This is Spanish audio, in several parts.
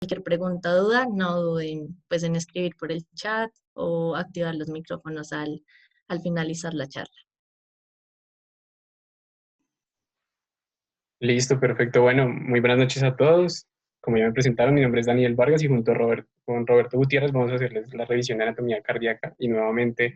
Cualquier pregunta o duda, no duden pues, en escribir por el chat o activar los micrófonos al finalizar la charla. Listo, perfecto. Bueno, muy buenas noches a todos. Como ya me presentaron, mi nombre es Daniel Vargas y junto a con Roberto Gutiérrez vamos a hacerles la revisión de anatomía cardíaca. Y nuevamente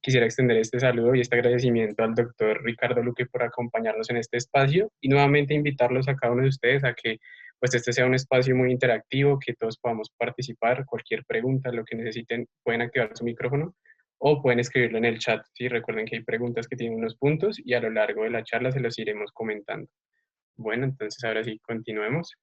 quisiera extender este saludo y este agradecimiento al doctor Ricardo Luque por acompañarnos en este espacio y nuevamente invitarlos a cada uno de ustedes a que pues este sea un espacio muy interactivo, que todos podamos participar, cualquier pregunta, lo que necesiten, pueden activar su micrófono o pueden escribirlo en el chat. Sí, recuerden que hay preguntas que tienen unos puntos y a lo largo de la charla se los iremos comentando. Bueno, entonces ahora sí, continuemos.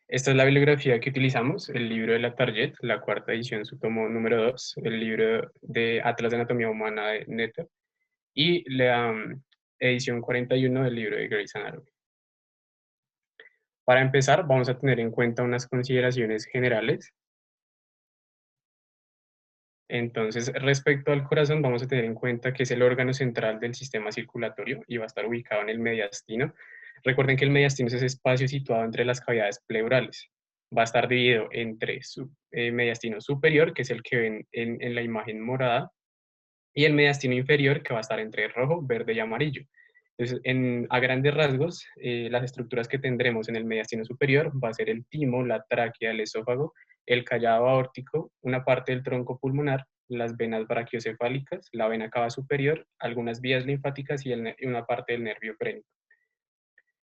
Esta es la bibliografía que utilizamos, el libro de la Target, la cuarta edición, su tomo número 2, el libro de Atlas de Anatomía Humana de Netter, y la edición 41 del libro de Gray's Anatomy. Para empezar, vamos a tener en cuenta unas consideraciones generales. Entonces, respecto al corazón, vamos a tener en cuenta que es el órgano central del sistema circulatorio y va a estar ubicado en el mediastino. Recuerden que el mediastino es ese espacio situado entre las cavidades pleurales. Va a estar dividido entre su mediastino superior, que es el que ven en la imagen morada, y el mediastino inferior, que va a estar entre rojo, verde y amarillo. Entonces, a grandes rasgos, las estructuras que tendremos en el mediastino superior va a ser el timo, la tráquea, el esófago, el callado aórtico, una parte del tronco pulmonar, las venas brachiocefálicas, la vena cava superior, algunas vías linfáticas y una parte del nervio frénico.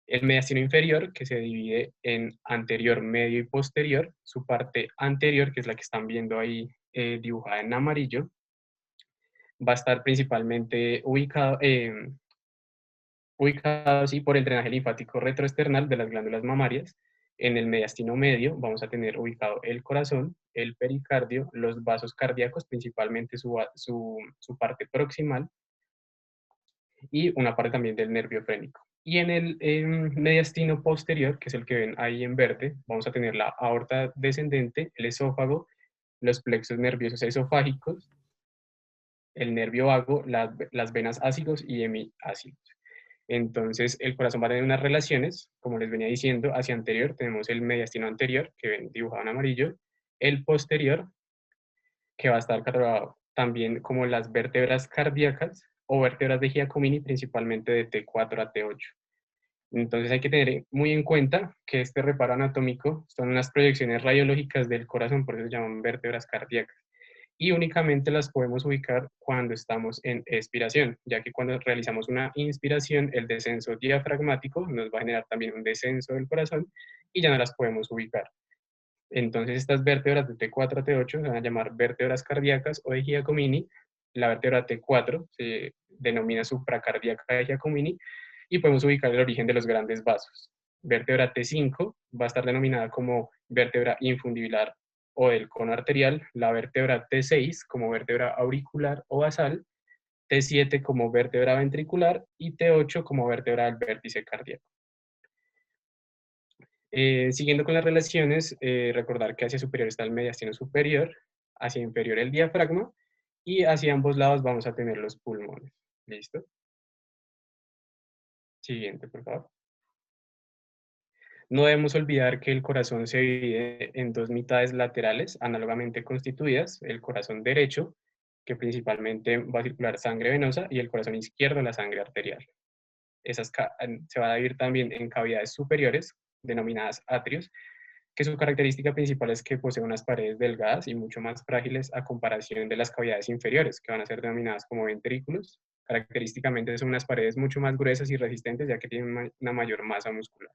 El mediastino inferior, que se divide en anterior, medio y posterior, su parte anterior, que es la que están viendo ahí dibujada en amarillo, va a estar principalmente ubicado así por el drenaje linfático retroesternal de las glándulas mamarias. En el mediastino medio vamos a tener ubicado el corazón, el pericardio, los vasos cardíacos, principalmente su parte proximal, y una parte también del nervio frénico. Y en el mediastino posterior, que es el que ven ahí en verde, vamos a tener la aorta descendente, el esófago, los plexos nerviosos esofágicos, el nervio vago, las venas ácidos y hemiácidos. Entonces, el corazón va a tener unas relaciones, como les venía diciendo, hacia anterior tenemos el mediastino anterior, que ven dibujado en amarillo, el posterior, que va a estar catalogado también como las vértebras cardíacas o vértebras de Giacomini, principalmente de T4 a T8. Entonces hay que tener muy en cuenta que este reparo anatómico son unas proyecciones radiológicas del corazón, por eso se llaman vértebras cardíacas. Y únicamente las podemos ubicar cuando estamos en expiración, ya que cuando realizamos una inspiración, el descenso diafragmático nos va a generar también un descenso del corazón y ya no las podemos ubicar. Entonces estas vértebras de T4 a T8 se van a llamar vértebras cardíacas o de Giacomini. La vértebra T4 se denomina supracardíaca de Giacomini y podemos ubicar el origen de los grandes vasos. Vértebra T5 va a estar denominada como vértebra infundibular o del cono arterial, la vértebra T6 como vértebra auricular o basal, T7 como vértebra ventricular y T8 como vértebra del vértice cardíaco. Siguiendo con las relaciones, recordar que hacia superior está el mediastino superior, hacia inferior el diafragma y hacia ambos lados vamos a tener los pulmones. ¿Listo? Siguiente, por favor. No debemos olvidar que el corazón se divide en dos mitades laterales análogamente constituidas, el corazón derecho, que principalmente va a circular sangre venosa, y el corazón izquierdo, la sangre arterial. Se va a dividir también en cavidades superiores, denominadas atrios, que su característica principal es que posee unas paredes delgadas y mucho más frágiles a comparación de las cavidades inferiores, que van a ser denominadas como ventrículos. Característicamente son unas paredes mucho más gruesas y resistentes, ya que tienen una mayor masa muscular.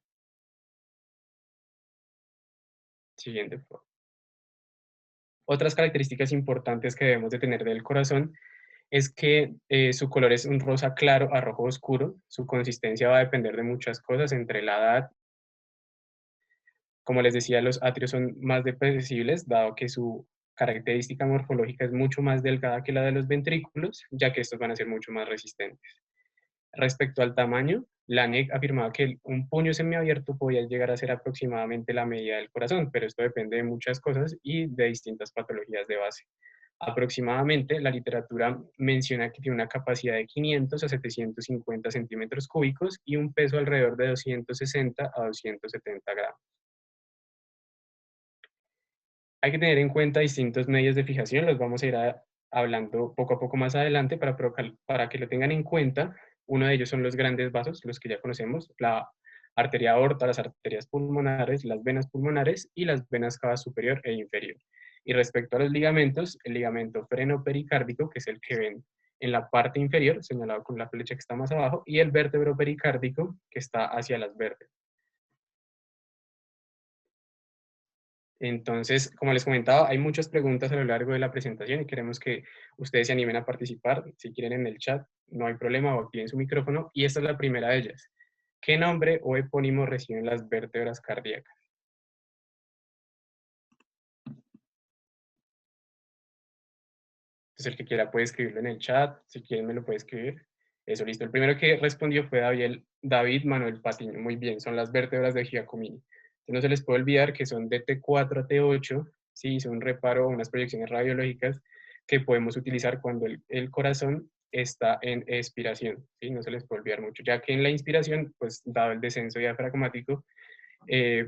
Siguiente, por favor. Otras características importantes que debemos de tener del corazón es que su color es un rosa claro a rojo oscuro. Su consistencia va a depender de muchas cosas, entre la edad. Como les decía, los atrios son más depresibles, dado que su característica morfológica es mucho más delgada que la de los ventrículos, ya que estos van a ser mucho más resistentes. Respecto al tamaño, Laennec afirmaba que un puño semiabierto podía llegar a ser aproximadamente la medida del corazón, pero esto depende de muchas cosas y de distintas patologías de base. Aproximadamente, la literatura menciona que tiene una capacidad de 500 a 750 centímetros cúbicos y un peso alrededor de 260 a 270 gramos. Hay que tener en cuenta distintos medios de fijación, los vamos a ir hablando poco a poco más adelante para que lo tengan en cuenta. Uno de ellos son los grandes vasos, los que ya conocemos, la arteria aorta, las arterias pulmonares, las venas pulmonares y las venas cava superior e inferior. Y respecto a los ligamentos, el ligamento frenopericárdico, que es el que ven en la parte inferior, señalado con la flecha que está más abajo, y el vértebro pericárdico, que está hacia las vértebras. Entonces, como les comentaba, hay muchas preguntas a lo largo de la presentación y queremos que ustedes se animen a participar. Si quieren en el chat, no hay problema, o activen su micrófono. Y esta es la primera de ellas. ¿Qué nombre o epónimo reciben las vértebras cardíacas? Entonces, el que quiera puede escribirlo en el chat. Si quieren, me lo puede escribir. Eso, listo. El primero que respondió fue David Manuel Patiño. Muy bien, son las vértebras de Giacomini. No se les puede olvidar que son de T4 a T8, sí, son un reparo, unas proyecciones radiológicas que podemos utilizar cuando el corazón está en expiración, ¿sí? No se les puede olvidar mucho, ya que en la inspiración, pues dado el descenso diafragmático,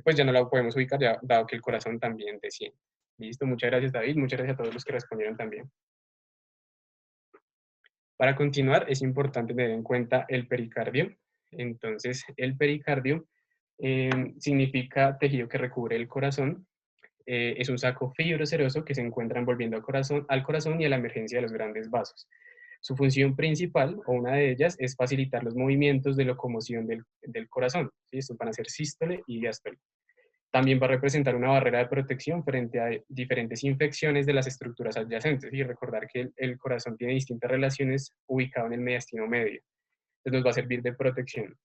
pues ya no la podemos ubicar, ya, dado que el corazón también desciende. Listo, muchas gracias David, muchas gracias a todos los que respondieron también. Para continuar, es importante tener en cuenta el pericardio. Entonces, el pericardio significa tejido que recubre el corazón. Es un saco fibroseroso que se encuentra envolviendo al corazón y a la emergencia de los grandes vasos. Su función principal, o una de ellas, es facilitar los movimientos de locomoción del corazón. ¿Sí? Estos van a ser sístole y diástole. También va a representar una barrera de protección frente a diferentes infecciones de las estructuras adyacentes. Y recordar que el corazón tiene distintas relaciones ubicado en el mediastino medio. Entonces nos va a servir de protección.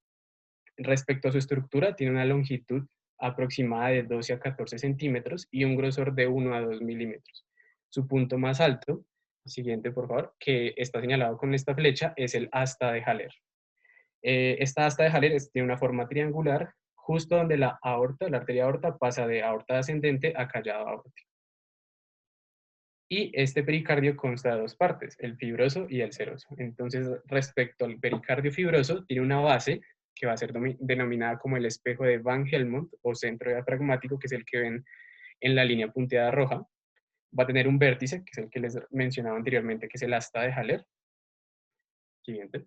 Respecto a su estructura, tiene una longitud aproximada de 12 a 14 centímetros y un grosor de 1 a 2 milímetros. Su punto más alto, siguiente por favor, que está señalado con esta flecha, es el asta de Haller. Esta asta de Haller tiene una forma triangular, justo donde la aorta, la arteria aorta, pasa de aorta ascendente a callado aórtico. Y este pericardio consta de dos partes, el fibroso y el seroso. Entonces, respecto al pericardio fibroso, tiene una base que va a ser denominada como el espejo de Van Helmont o centro diafragmático, que es el que ven en la línea punteada roja. Va a tener un vértice, que es el que les mencionaba anteriormente, que es el asta de Haller. Siguiente.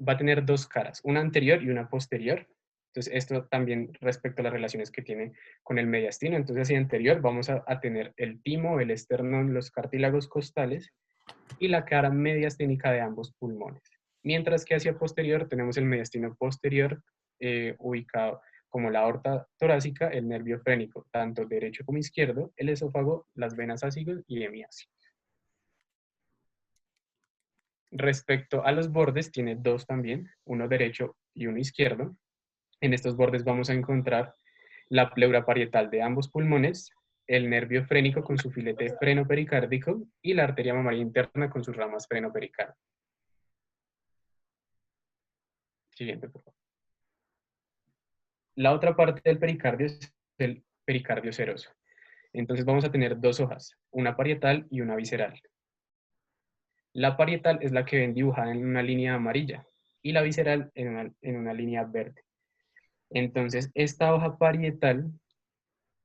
Va a tener dos caras, una anterior y una posterior. Entonces, esto también respecto a las relaciones que tiene con el mediastino. Entonces, hacia anterior vamos a tener el timo, el esternón, los cartílagos costales y la cara mediastínica de ambos pulmones. Mientras que hacia posterior tenemos el mediastino posterior ubicado como la aorta torácica, el nervio frénico, tanto derecho como izquierdo, el esófago, las venas ácidos y hemiácidos. Respecto a los bordes, tiene dos también, uno derecho y uno izquierdo. En estos bordes vamos a encontrar la pleura parietal de ambos pulmones, el nervio frénico con su filete frenopericárdico y la arteria mamaria interna con sus ramas frenopericárdicas. Siguiente, por favor. La otra parte del pericardio es el pericardio seroso. Entonces vamos a tener dos hojas, una parietal y una visceral. La parietal es la que ven dibujada en una línea amarilla y la visceral en una línea verde. Entonces, esta hoja parietal,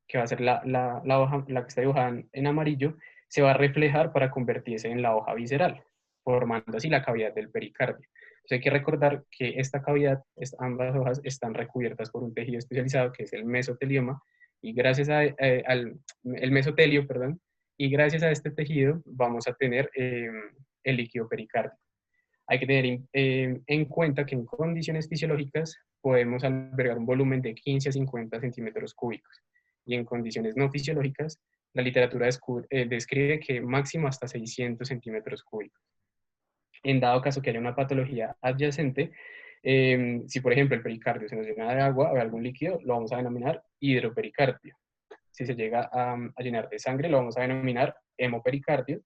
que va a ser la hoja, la que está dibujada en amarillo, se va a reflejar para convertirse en la hoja visceral, formando así la cavidad del pericardio. Entonces, hay que recordar que esta cavidad, ambas hojas, están recubiertas por un tejido especializado que es el mesotelioma, y gracias al el mesotelio, perdón, y gracias a este tejido vamos a tener el líquido pericárdico. Hay que tener en cuenta que en condiciones fisiológicas podemos albergar un volumen de 15 a 50 centímetros cúbicos y en condiciones no fisiológicas la literatura describe que máximo hasta 600 centímetros cúbicos. En dado caso que haya una patología adyacente, si por ejemplo el pericardio se nos llena de agua o de algún líquido, lo vamos a denominar hidropericardio. Si se llega a llenar de sangre, lo vamos a denominar hemopericardio.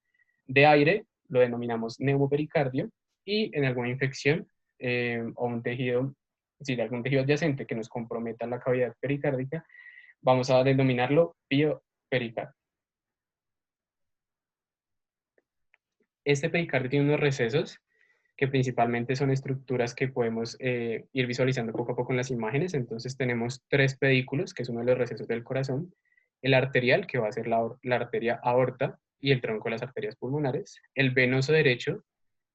De aire, lo denominamos neumopericardio. Y en alguna infección o un tejido, si de algún tejido adyacente que nos comprometa la cavidad pericárdica, vamos a denominarlo piopericardio. Este pericardio tiene unos recesos que principalmente son estructuras que podemos ir visualizando poco a poco en las imágenes. Entonces tenemos 3 pedículos, que es uno de los recesos del corazón, el arterial, que va a ser la arteria aorta, y el tronco de las arterias pulmonares, el venoso derecho,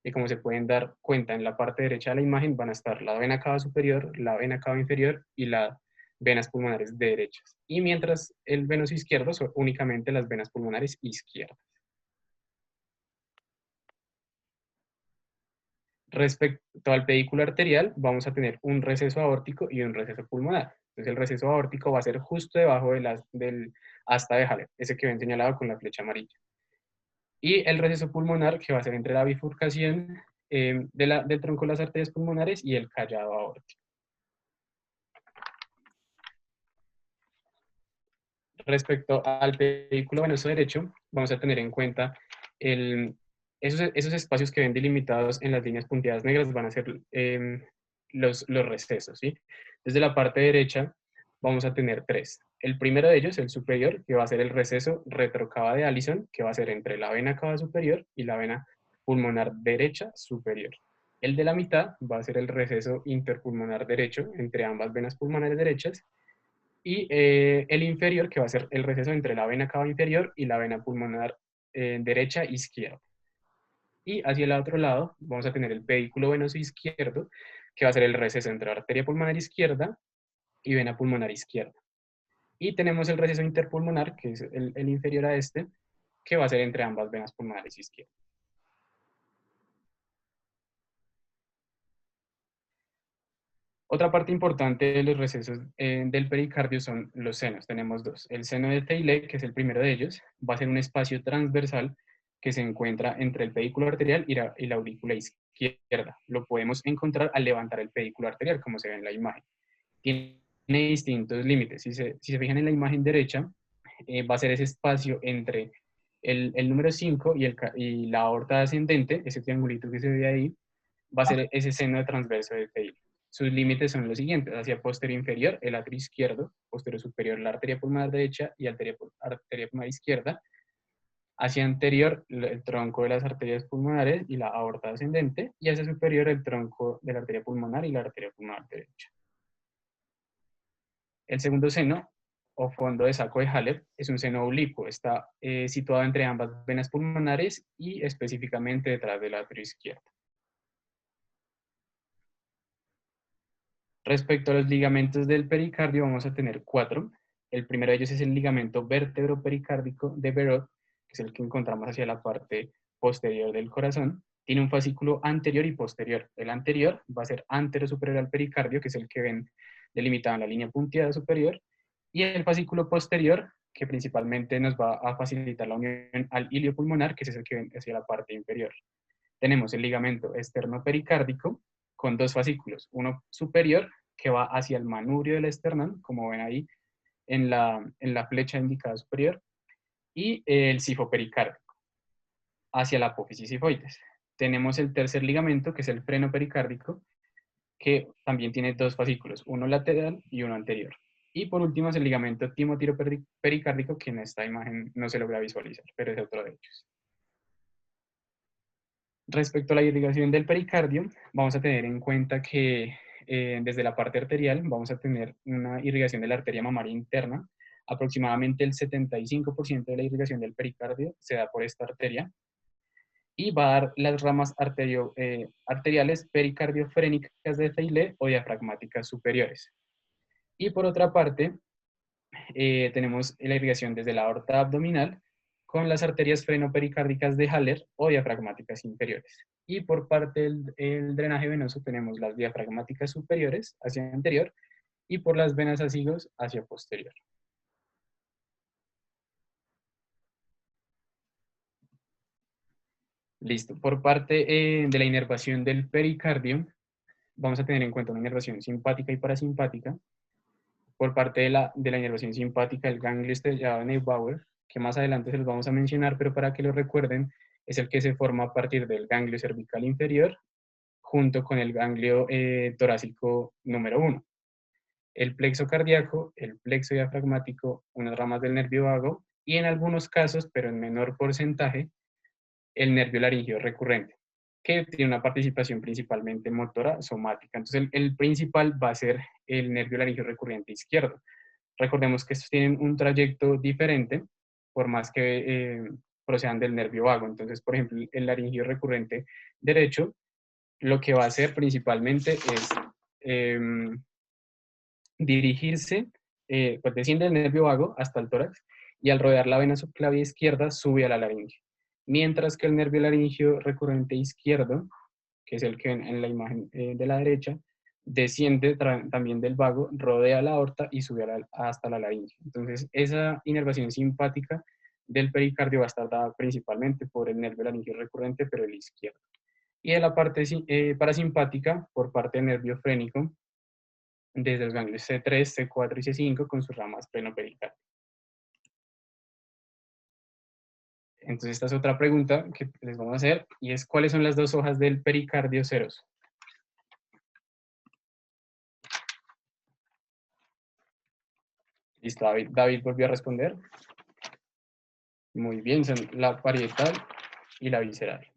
y como se pueden dar cuenta en la parte derecha de la imagen van a estar la vena cava superior, la vena cava inferior y las venas pulmonares derechas. Y mientras el venoso izquierdo son únicamente las venas pulmonares izquierdas. Respecto al pedículo arterial, vamos a tener un receso aórtico y un receso pulmonar. Entonces el receso aórtico va a ser justo debajo del asta de Haller, ese que ven señalado con la flecha amarilla. Y el receso pulmonar, que va a ser entre la bifurcación del tronco de las arterias pulmonares y el callado aórtico. Respecto al pedículo venoso derecho, vamos a tener en cuenta esos espacios que ven delimitados en las líneas punteadas negras van a ser los recesos, ¿sí? Desde la parte derecha vamos a tener 3. El primero de ellos, el superior, que va a ser el receso retrocava de Allison, que va a ser entre la vena cava superior y la vena pulmonar derecha superior. El de la mitad va a ser el receso interpulmonar derecho, entre ambas venas pulmonares derechas, y el inferior, que va a ser el receso entre la vena cava inferior y la vena pulmonar derecha izquierda. Y hacia el otro lado vamos a tener el pedículo venoso izquierdo, que va a ser el receso entre la arteria pulmonar izquierda y vena pulmonar izquierda. Y tenemos el receso interpulmonar, que es el inferior a este, que va a ser entre ambas venas pulmonares izquierdas. Otra parte importante de los recesos del pericardio son los senos. Tenemos 2. El seno de Theillet, que es el primero de ellos, va a ser un espacio transversal que se encuentra entre el pedículo arterial y la aurícula izquierda. Lo podemos encontrar al levantar el pedículo arterial, como se ve en la imagen. Tiene distintos límites. Si se fijan en la imagen derecha, va a ser ese espacio entre el número 5 y la aorta ascendente, ese triangulito que se ve ahí, va a ser ese seno transverso de Theillet. Sus límites son los siguientes: hacia posterior inferior, el atrio izquierdo; posterior superior, la arteria pulmonar derecha y arteria pulmonar izquierda; hacia anterior, el tronco de las arterias pulmonares y la aorta ascendente; y hacia superior, el tronco de la arteria pulmonar y la arteria pulmonar derecha. El segundo seno, o fondo de saco de Haller, es un seno oblicuo. Está situado entre ambas venas pulmonares y específicamente detrás del atrio izquierdo. Respecto a los ligamentos del pericardio, vamos a tener 4. El primero de ellos es el ligamento vértebro-pericárdico de Verrot, que es el que encontramos hacia la parte posterior del corazón. Tiene un fascículo anterior y posterior. El anterior va a ser antero-superior al pericardio, que es el que ven delimitado en la línea punteada superior, y el fascículo posterior, que principalmente nos va a facilitar la unión al ilio pulmonar, que es el que ven hacia la parte inferior. Tenemos el ligamento externo-pericárdico con 2 fascículos, uno superior que va hacia el manubrio del esternón, como ven ahí en la flecha indicada superior, y el sifopericardio hacia la apófisis sifoides. Tenemos el tercer ligamento, que es el freno pericárdico, que también tiene 2 fascículos, uno lateral y uno anterior. Y por último es el ligamento timotiro pericárdico, que en esta imagen no se logra visualizar, pero es otro de ellos. Respecto a la irrigación del pericardio, vamos a tener en cuenta que desde la parte arterial vamos a tener una irrigación de la arteria mamaria interna. Aproximadamente el 75% de la irrigación del pericardio se da por esta arteria y va a dar las ramas arteriales pericardiofrénicas de Theillet o diafragmáticas superiores. Y por otra parte, tenemos la irrigación desde la aorta abdominal con las arterias frenopericárdicas de Haller o diafragmáticas inferiores. Y por parte del drenaje venoso tenemos las diafragmáticas superiores hacia anterior y por las venas azigos hacia posterior. Listo. Por parte de la inervación del pericardio, vamos a tener en cuenta una inervación simpática y parasimpática. Por parte de la inervación simpática, el ganglio estrellado de Neubauer, que más adelante se los vamos a mencionar, pero para que lo recuerden, es el que se forma a partir del ganglio cervical inferior, junto con el ganglio torácico número 1. El plexo cardíaco, el plexo diafragmático, unas ramas del nervio vago, y en algunos casos, pero en menor porcentaje, el nervio laringio recurrente, que tiene una participación principalmente motora somática. Entonces, el principal va a ser el nervio laringio recurrente izquierdo. Recordemos que estos tienen un trayecto diferente, por más que procedan del nervio vago. Entonces, por ejemplo, el laringio recurrente derecho, lo que va a hacer principalmente es dirigirse, pues desciende del nervio vago hasta el tórax y al rodear la vena subclavia izquierda sube a la laringe. Mientras que el nervio laringio recurrente izquierdo, que es el que ven en la imagen de la derecha, desciende también del vago, rodea la aorta y sube hasta la laringe. Entonces, esa inervación simpática del pericardio va a estar dada principalmente por el nervio laringio recurrente, pero el izquierdo. Y de la parte parasimpática, por parte del nervio frénico, desde los ganglios C3, C4 y C5 con sus ramas plenopericárdico. Entonces esta es otra pregunta que les vamos a hacer y es ¿cuáles son las dos hojas del pericardio seroso? Listo, David volvió a responder. Muy bien, son la parietal y la visceral.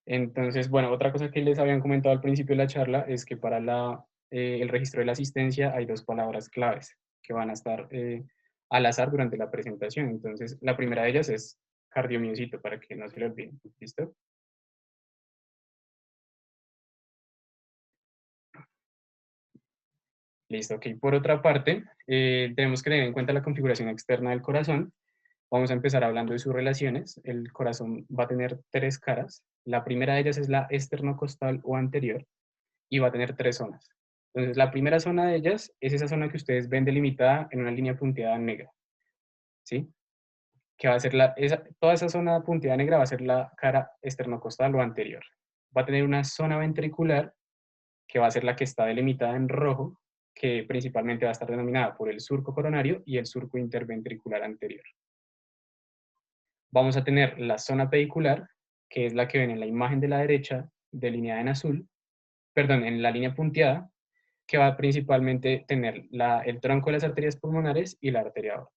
Entonces, bueno, otra cosa que les habían comentado al principio de la charla es que para el registro de la asistencia hay dos palabras claves que van a estar al azar durante la presentación. Entonces, la primera de ellas es cardiomiocito, para que no se le olviden. ¿Listo? Listo, ok. Por otra parte, tenemos que tener en cuenta la configuración externa del corazón. Vamos a empezar hablando de sus relaciones. El corazón va a tener tres caras. La primera de ellas es la esternocostal o anterior y va a tener tres zonas. Entonces, la primera zona de ellas es esa zona que ustedes ven delimitada en una línea punteada negra, ¿sí? Que va a ser toda esa zona punteada negra va a ser la cara esternocostal o anterior. Va a tener una zona ventricular que va a ser la que está delimitada en rojo, que principalmente va a estar denominada por el surco coronario y el surco interventricular anterior. Vamos a tener la zona pedicular, que es la que ven en la imagen de la derecha, delineada en azul, perdón, en la línea punteada, que va a principalmente tener el tronco de las arterias pulmonares y la arteria aorta.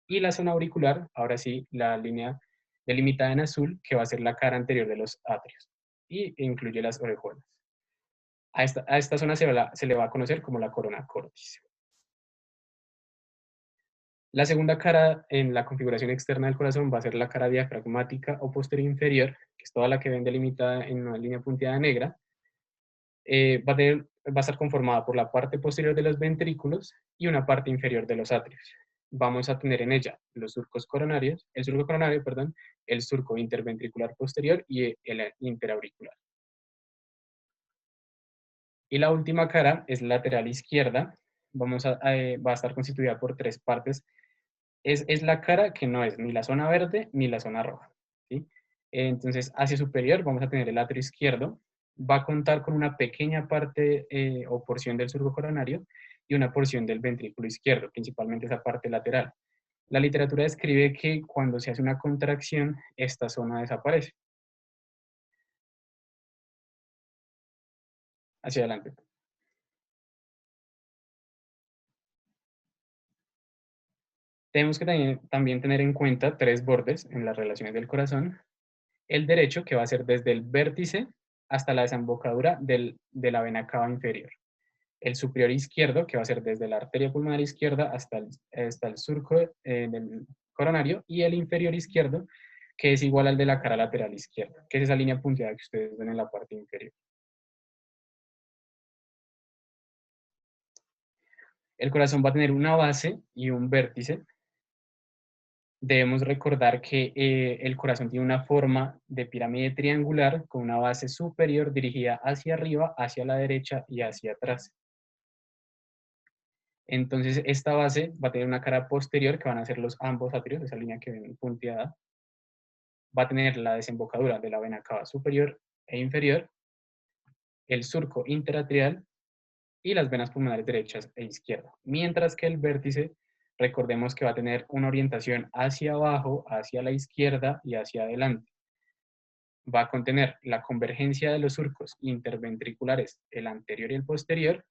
Y la zona auricular, ahora sí, la línea delimitada en azul, que va a ser la cara anterior de los atrios, y incluye las orejuelas. A esta zona se le va a conocer como la corona cortis. La segunda cara en la configuración externa del corazón va a ser la cara diafragmática o posterior inferior, que es toda la que ven delimitada en una línea punteada negra. Va a estar conformada por la parte posterior de los ventrículos y una parte inferior de los atrios. Vamos a tener en ella los surcos coronarios, el surco coronario, perdón, el surco interventricular posterior y el interauricular. Y la última cara es lateral izquierda. Va a estar constituida por tres partes. Es la cara que no es ni la zona verde ni la zona roja, ¿sí? Entonces, hacia superior vamos a tener el atrio izquierdo. Va a contar con una pequeña parte o porción del surco coronario y una porción del ventrículo izquierdo, principalmente esa parte lateral. La literatura describe que cuando se hace una contracción, esta zona desaparece. Hacia adelante. Tenemos que también tener en cuenta tres bordes en las relaciones del corazón. El derecho, que va a ser desde el vértice hasta la desembocadura de la vena cava inferior. El superior izquierdo, que va a ser desde la arteria pulmonar izquierda hasta el surco del coronario, y el inferior izquierdo, que es igual al de la cara lateral izquierda, que es esa línea punteada que ustedes ven en la parte inferior. El corazón va a tener una base y un vértice. Debemos recordar que el corazón tiene una forma de pirámide triangular con una base superior dirigida hacia arriba, hacia la derecha y hacia atrás. Entonces, esta base va a tener una cara posterior que van a ser los ambos atrios, esa línea que ven punteada. Va a tener la desembocadura de la vena cava superior e inferior, el surco interatrial y las venas pulmonares derechas e izquierda. Mientras que el vértice, recordemos que va a tener una orientación hacia abajo, hacia la izquierda y hacia adelante. Va a contener la convergencia de los surcos interventriculares, el anterior y el posterior,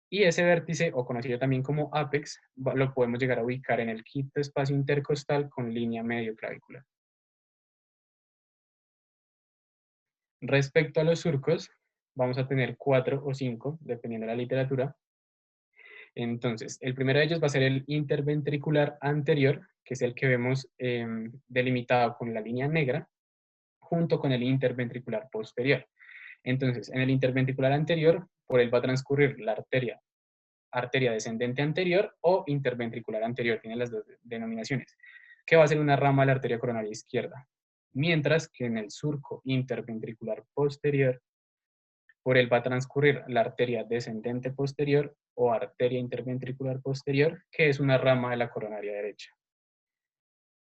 Y ese vértice, o conocido también como ápex, lo podemos llegar a ubicar en el quinto espacio intercostal con línea medio clavicular. Respecto a los surcos, vamos a tener 4 o 5, dependiendo de la literatura. Entonces, el primero de ellos va a ser el interventricular anterior, que es el que vemos delimitado con la línea negra, junto con el interventricular posterior. Entonces, en el interventricular anterior, por él va a transcurrir la arteria descendente anterior o interventricular anterior, tiene las dos denominaciones, que va a ser una rama de la arteria coronaria izquierda. Mientras que en el surco interventricular posterior, por él va a transcurrir la arteria descendente posterior o arteria interventricular posterior, que es una rama de la coronaria derecha.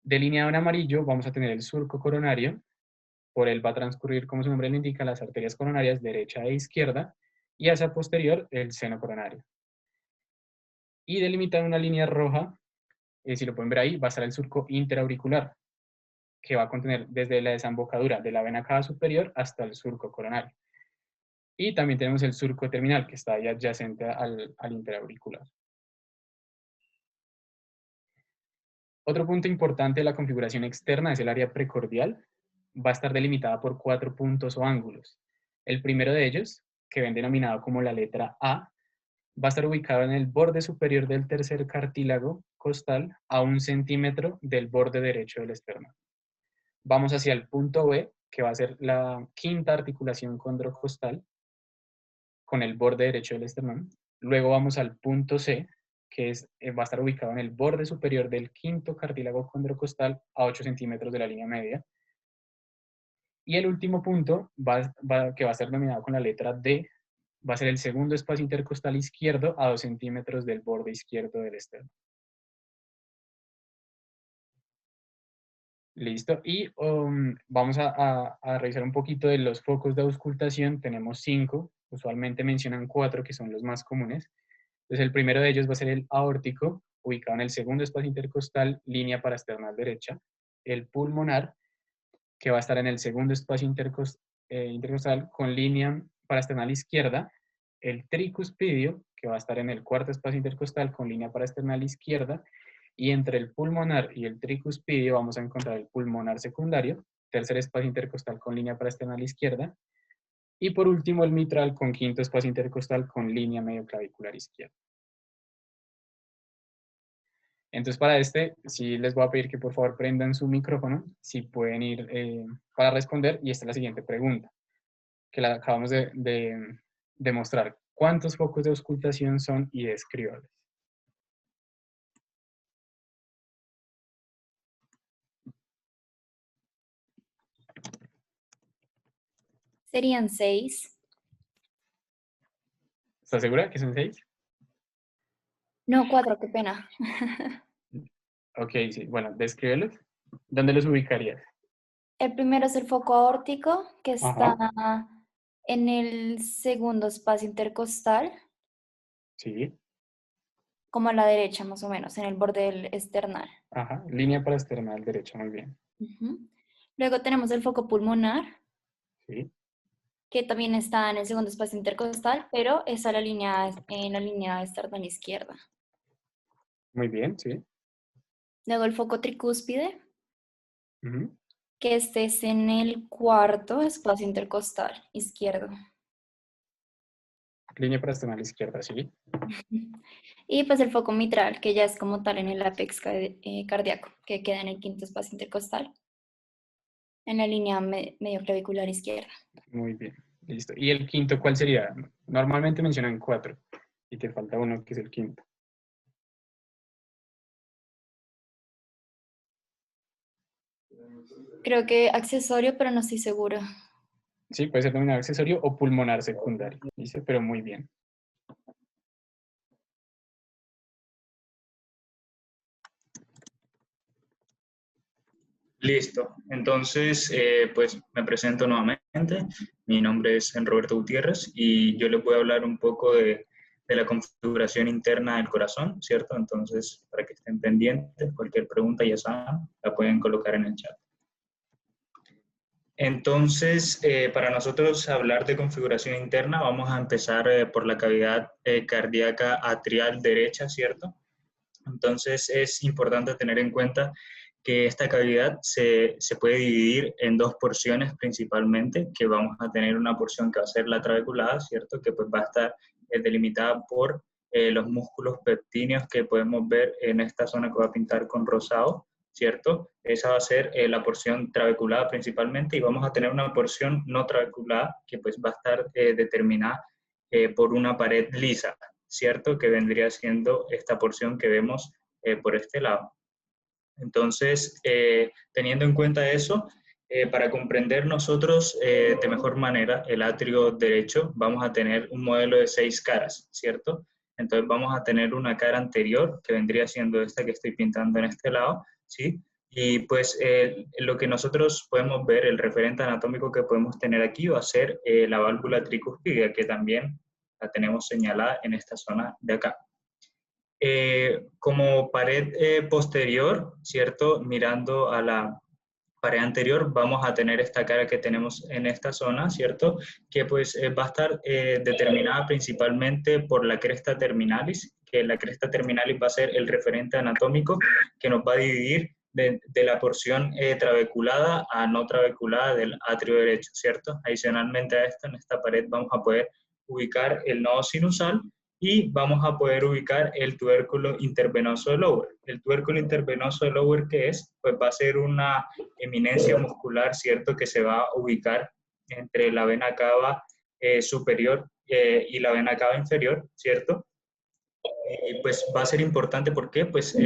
Delineado en amarillo, vamos a tener el surco coronario. Por él va a transcurrir, como su nombre lo indica, las arterias coronarias derecha e izquierda, y hacia posterior el seno coronario. Y delimitado en una línea roja, si lo pueden ver ahí, va a estar el surco interauricular, que va a contener desde la desembocadura de la vena cava superior hasta el surco coronario. Y también tenemos el surco terminal, que está ahí adyacente al interauricular. Otro punto importante de la configuración externa es el área precordial. Va a estar delimitada por 4 puntos o ángulos. El primero de ellos, que ven denominado como la letra A, va a estar ubicado en el borde superior del tercer cartílago costal a 1 centímetro del borde derecho del esternón. Vamos hacia el punto B, que va a ser la quinta articulación condrocostal con el borde derecho del esternón. Luego vamos al punto C, que va a estar ubicado en el borde superior del quinto cartílago condrocostal a 8 centímetros de la línea media. Y el último punto, que va a ser denominado con la letra D, va a ser el segundo espacio intercostal izquierdo a 2 centímetros del borde izquierdo del esternón. Listo. Y vamos a revisar un poquito de los focos de auscultación. Tenemos 5, usualmente mencionan 4, que son los más comunes. Entonces, el primero de ellos va a ser el aórtico, ubicado en el segundo espacio intercostal, línea parasternal derecha. El pulmonar, que va a estar en el segundo espacio intercostal con línea parasternal izquierda. El tricuspidio, que va a estar en el cuarto espacio intercostal con línea parasternal izquierda. Y entre el pulmonar y el tricuspidio vamos a encontrar el pulmonar secundario, tercer espacio intercostal con línea parasternal izquierda. Y por último, el mitral con quinto espacio intercostal con línea medio clavicular izquierda. Entonces, para sí les voy a pedir que por favor prendan su micrófono, si pueden ir para responder. Y esta es la siguiente pregunta, que la acabamos de mostrar. ¿Cuántos focos de auscultación son y descríbalos? Serían 6. ¿Estás segura que son 6? No, 4, qué pena. Ok, sí. Bueno, descríbelos. ¿Dónde los ubicarías? El primero es el foco aórtico, que está Ajá. en el segundo espacio intercostal, Sí. como a la derecha más o menos, en el borde del esternal. Ajá. Línea parasternal derecha, muy bien. Luego tenemos el foco pulmonar, Sí. que también está en el segundo espacio intercostal, pero es en la línea esternal izquierda. Muy bien, sí. Luego el foco tricúspide, Ujú. que este es en el cuarto espacio intercostal izquierdo. Línea parasternal izquierda, sí. Y pues el foco mitral, que ya es como tal en el ápex cardíaco, que queda en el quinto espacio intercostal, en la línea medio clavicular izquierda. Muy bien, listo. ¿Y el quinto cuál sería? Normalmente mencionan 4 y te falta uno que es el quinto. Creo que accesorio, pero no estoy segura. Sí, puede ser denominado accesorio o pulmonar secundario. Listo, pero muy bien. Listo. Entonces, pues me presento nuevamente. Mi nombre es Roberto Gutiérrez y yo les voy a hablar un poco de la configuración interna del corazón, ¿cierto? Entonces, para que estén pendientes, cualquier pregunta ya saben, la pueden colocar en el chat. Entonces, para nosotros hablar de configuración interna, vamos a empezar por la cavidad cardíaca atrial derecha, ¿cierto? Entonces, es importante tener en cuenta que esta cavidad se puede dividir en dos porciones principalmente, que vamos a tener una porción que va a ser la trabeculada, ¿cierto? Que pues va a estar delimitada por los músculos pectíneos que podemos ver en esta zona que voy a pintar con rosado, ¿cierto? Esa va a ser la porción trabeculada principalmente, y vamos a tener una porción no trabeculada que pues va a estar determinada por una pared lisa, ¿cierto? Que vendría siendo esta porción que vemos por este lado. Entonces, teniendo en cuenta eso, para comprender nosotros de mejor manera el atrio derecho, vamos a tener un modelo de 6 caras, ¿cierto? Entonces vamos a tener una cara anterior, que vendría siendo esta que estoy pintando en este lado, ¿sí? Y pues lo que nosotros podemos ver, el referente anatómico que podemos tener aquí va a ser la válvula tricúspide, que también la tenemos señalada en esta zona de acá. Como pared posterior, ¿cierto? Mirando a la pared anterior, vamos a tener esta cara que tenemos en esta zona, ¿cierto? Que pues va a estar determinada principalmente por la cresta terminalis, que la cresta terminalis va a ser el referente anatómico que nos va a dividir de la porción trabeculada a no trabeculada del atrio derecho, ¿cierto? Adicionalmente a esto, en esta pared vamos a poder ubicar el nodo sinusal y vamos a poder ubicar el tubérculo intervenoso del lower. El tubérculo intervenoso del lower, ¿qué es? Pues va a ser una eminencia muscular, ¿cierto? Que se va a ubicar entre la vena cava superior y la vena cava inferior, ¿cierto? Y pues va a ser importante, ¿por qué? Pues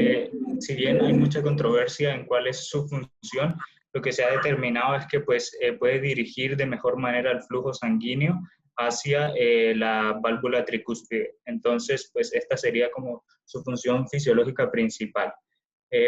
si bien hay mucha controversia en cuál es su función, lo que se ha determinado es que pues puede dirigir de mejor manera el flujo sanguíneo hacia la válvula tricúspide. Entonces, pues esta sería como su función fisiológica principal.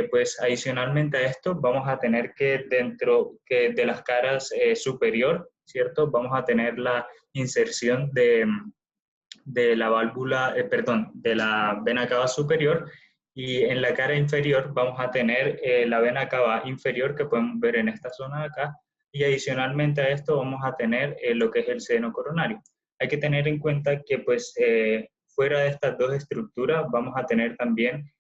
Pues adicionalmente a esto, vamos a tener que dentro de las caras superior, ¿cierto? Vamos a tener la inserción de la válvula, perdón, de la vena cava superior, y en la cara inferior vamos a tener la vena cava inferior que podemos ver en esta zona de acá, y adicionalmente a esto vamos a tener lo que es el seno coronario. Hay que tener en cuenta que pues fuera de estas dos estructuras vamos a tener también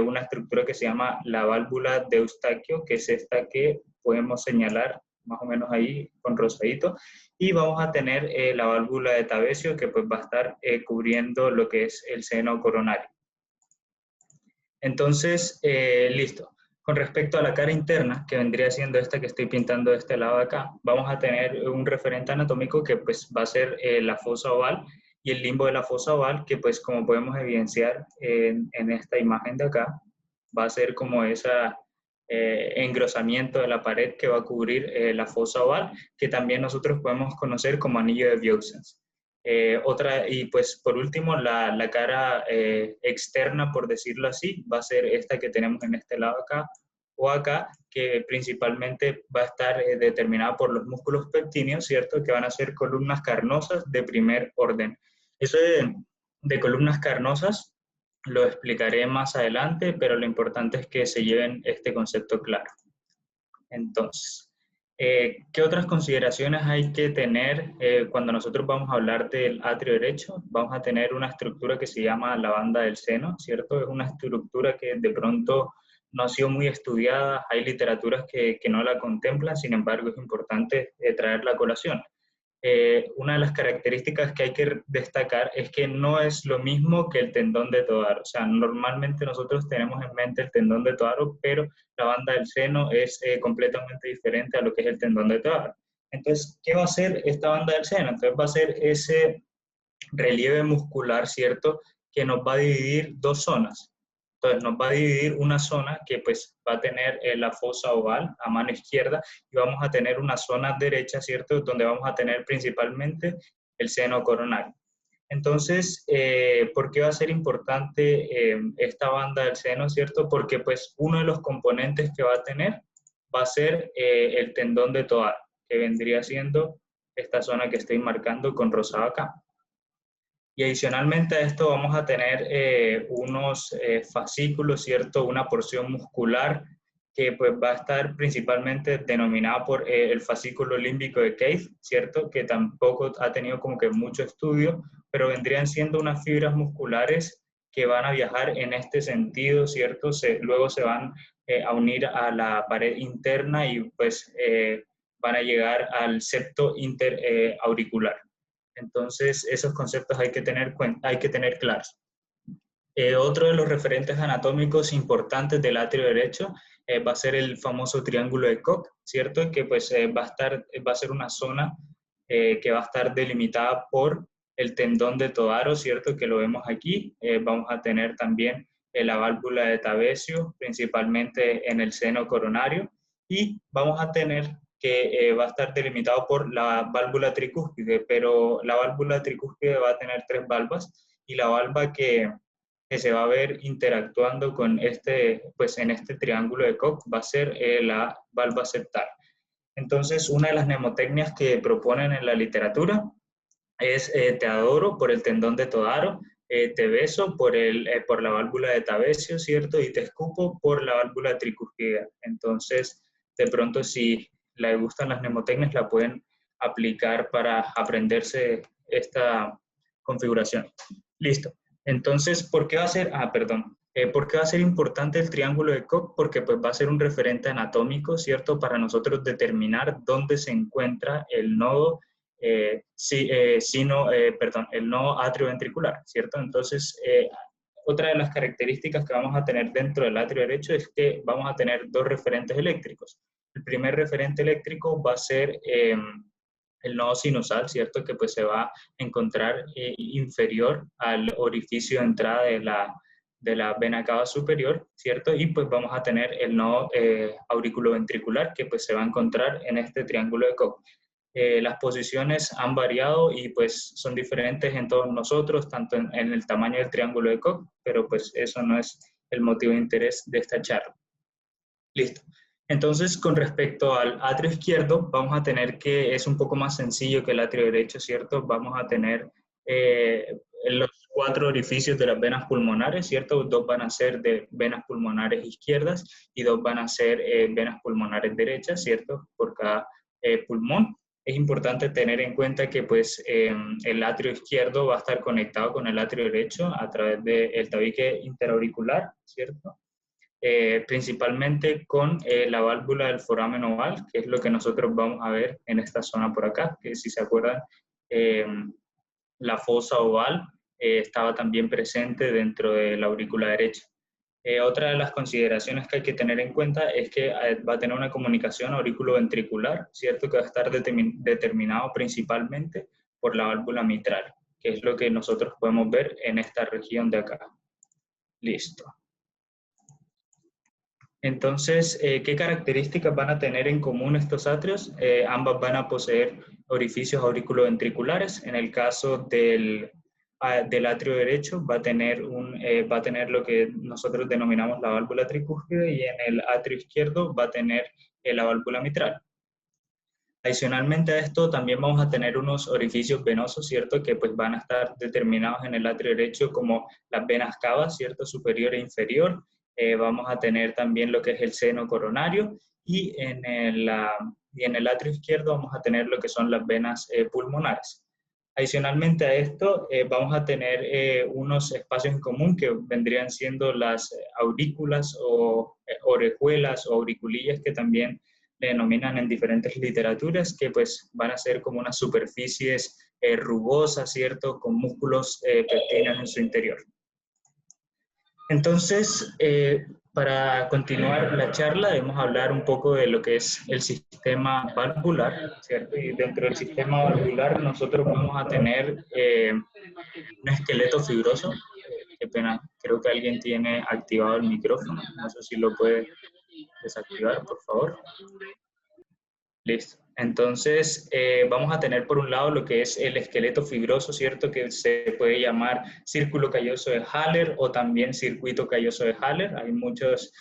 una estructura que se llama la válvula de Eustaquio, que es esta que podemos señalar más o menos ahí con rosadito, y vamos a tener la válvula de Tabesio, que pues va a estar cubriendo lo que es el seno coronario. Entonces, listo. Con respecto a la cara interna, que vendría siendo esta que estoy pintando de este lado de acá, vamos a tener un referente anatómico que pues va a ser la fosa oval y el limbo de la fosa oval, que pues como podemos evidenciar en esta imagen de acá, va a ser como esa engrosamiento de la pared que va a cubrir la fosa oval, que también nosotros podemos conocer como anillo de Vieuxens. Y pues por último, la cara externa, por decirlo así, va a ser esta que tenemos en este lado acá o acá, que principalmente va a estar determinada por los músculos pectíneos, ¿cierto? Que van a ser columnas carnosas de primer orden. Eso de columnas carnosas lo explicaré más adelante, pero lo importante es que se lleven este concepto claro. Entonces, ¿qué otras consideraciones hay que tener cuando nosotros vamos a hablar del atrio derecho? Vamos a tener una estructura que se llama la banda del seno, ¿cierto? Es una estructura que de pronto no ha sido muy estudiada, hay literaturas que no la contemplan, sin embargo es importante traerla a colación. Una de las características que hay que destacar es que no es lo mismo que el tendón de Todaro. O sea, normalmente nosotros tenemos en mente el tendón de Todaro, pero la banda del seno es completamente diferente a lo que es el tendón de Todaro. Entonces, ¿qué va a hacer esta banda del seno? Entonces va a ser ese relieve muscular, ¿cierto?, que nos va a dividir dos zonas. Entonces nos va a dividir una zona que pues va a tener la fosa oval a mano izquierda, y vamos a tener una zona derecha, ¿cierto?, donde vamos a tener principalmente el seno coronario. Entonces, ¿por qué va a ser importante esta banda del seno, ¿cierto? Porque pues uno de los componentes que va a tener va a ser el tendón de Todaro, que vendría siendo esta zona que estoy marcando con rosado acá. Y adicionalmente a esto vamos a tener unos fascículos, ¿cierto? Una porción muscular que pues va a estar principalmente denominada por el fascículo límbico de Keith, ¿cierto? Que tampoco ha tenido como que mucho estudio, pero vendrían siendo unas fibras musculares que van a viajar en este sentido, ¿cierto? Luego se van a unir a la pared interna y pues van a llegar al septo interauricular. Entonces, esos conceptos hay que tener claros. Otro de los referentes anatómicos importantes del atrio derecho va a ser el famoso triángulo de Koch, ¿cierto? Que pues va a ser una zona que va a estar delimitada por el tendón de Todaro, ¿cierto? Que lo vemos aquí. Vamos a tener también la válvula de Tabecio, principalmente en el seno coronario, y vamos a tener que va a estar delimitado por la válvula tricúspide, pero la válvula tricúspide va a tener 3 valvas, y la valva que se va a ver interactuando con pues en este triángulo de Koch va a ser la valva septal. Entonces, una de las mnemotecnias que proponen en la literatura es te adoro por el tendón de Todaro, te beso por la válvula de Tabecio, ¿cierto? Y te escupo por la válvula tricúspide. Entonces, de pronto, si les gustan las mnemotecnias, la pueden aplicar para aprenderse esta configuración. Listo. Entonces, ¿por qué va a ser? ¿Por qué va a ser importante el triángulo de Koch? Porque pues va a ser un referente anatómico, ¿cierto? Para nosotros determinar dónde se encuentra el nodo el nodo atrioventricular, ¿cierto? Entonces, otra de las características que vamos a tener dentro del atrio derecho es que vamos a tener 2 referentes eléctricos. El primer referente eléctrico va a ser el nodo sinusal, ¿cierto? Que pues se va a encontrar inferior al orificio de entrada de la vena cava superior, ¿cierto? Y pues vamos a tener el nodo auriculoventricular que pues se va a encontrar en este triángulo de Koch. Las posiciones han variado y pues son diferentes en todos nosotros, tanto en el tamaño del triángulo de Koch, pero pues eso no es el motivo de interés de esta charla. Listo. Entonces, con respecto al atrio izquierdo, vamos a tener que es un poco más sencillo que el atrio derecho, ¿cierto? Vamos a tener los 4 orificios de las venas pulmonares, ¿cierto? 2 van a ser de venas pulmonares izquierdas y 2 van a ser venas pulmonares derechas, ¿cierto? Por cada pulmón. Es importante tener en cuenta que pues, el atrio izquierdo va a estar conectado con el atrio derecho a través del tabique interauricular, ¿cierto? Principalmente con la válvula del foramen oval, que es lo que nosotros vamos a ver en esta zona por acá, que si se acuerdan, la fosa oval estaba también presente dentro de la aurícula derecha. Otra de las consideraciones que hay que tener en cuenta es que va a tener una comunicación aurículo-ventricular, ¿cierto? Que va a estar determinado principalmente por la válvula mitral, que es lo que nosotros podemos ver en esta región de acá. Listo. Entonces, ¿qué características van a tener en común estos atrios? Ambas van a poseer orificios auriculoventriculares. En el caso del atrio derecho va a tener lo que nosotros denominamos la válvula tricúspide, y en el atrio izquierdo va a tener la válvula mitral. Adicionalmente a esto, también vamos a tener unos orificios venosos, ¿cierto? Que pues van a estar determinados en el atrio derecho como las venas cavas, ¿cierto? Superior e inferior. Vamos a tener también lo que es el seno coronario, y en el atrio izquierdo vamos a tener lo que son las venas pulmonares. Adicionalmente a esto, vamos a tener unos espacios en común que vendrían siendo las aurículas o orejuelas o auriculillas, que también le denominan en diferentes literaturas, que pues van a ser como unas superficies rugosas, ¿cierto? Con músculos pectineos en su interior. Entonces, para continuar la charla, debemos hablar un poco de lo que es el sistema valvular, ¿cierto? Y dentro del sistema valvular nosotros vamos a tener un esqueleto fibroso. Qué pena, creo que alguien tiene activado el micrófono. No sé si lo puede desactivar, por favor. Listo. Entonces, vamos a tener por un lado lo que es el esqueleto fibroso, ¿cierto? Que se puede llamar círculo calloso de Haller o también circuito calloso de Haller. Hay muchos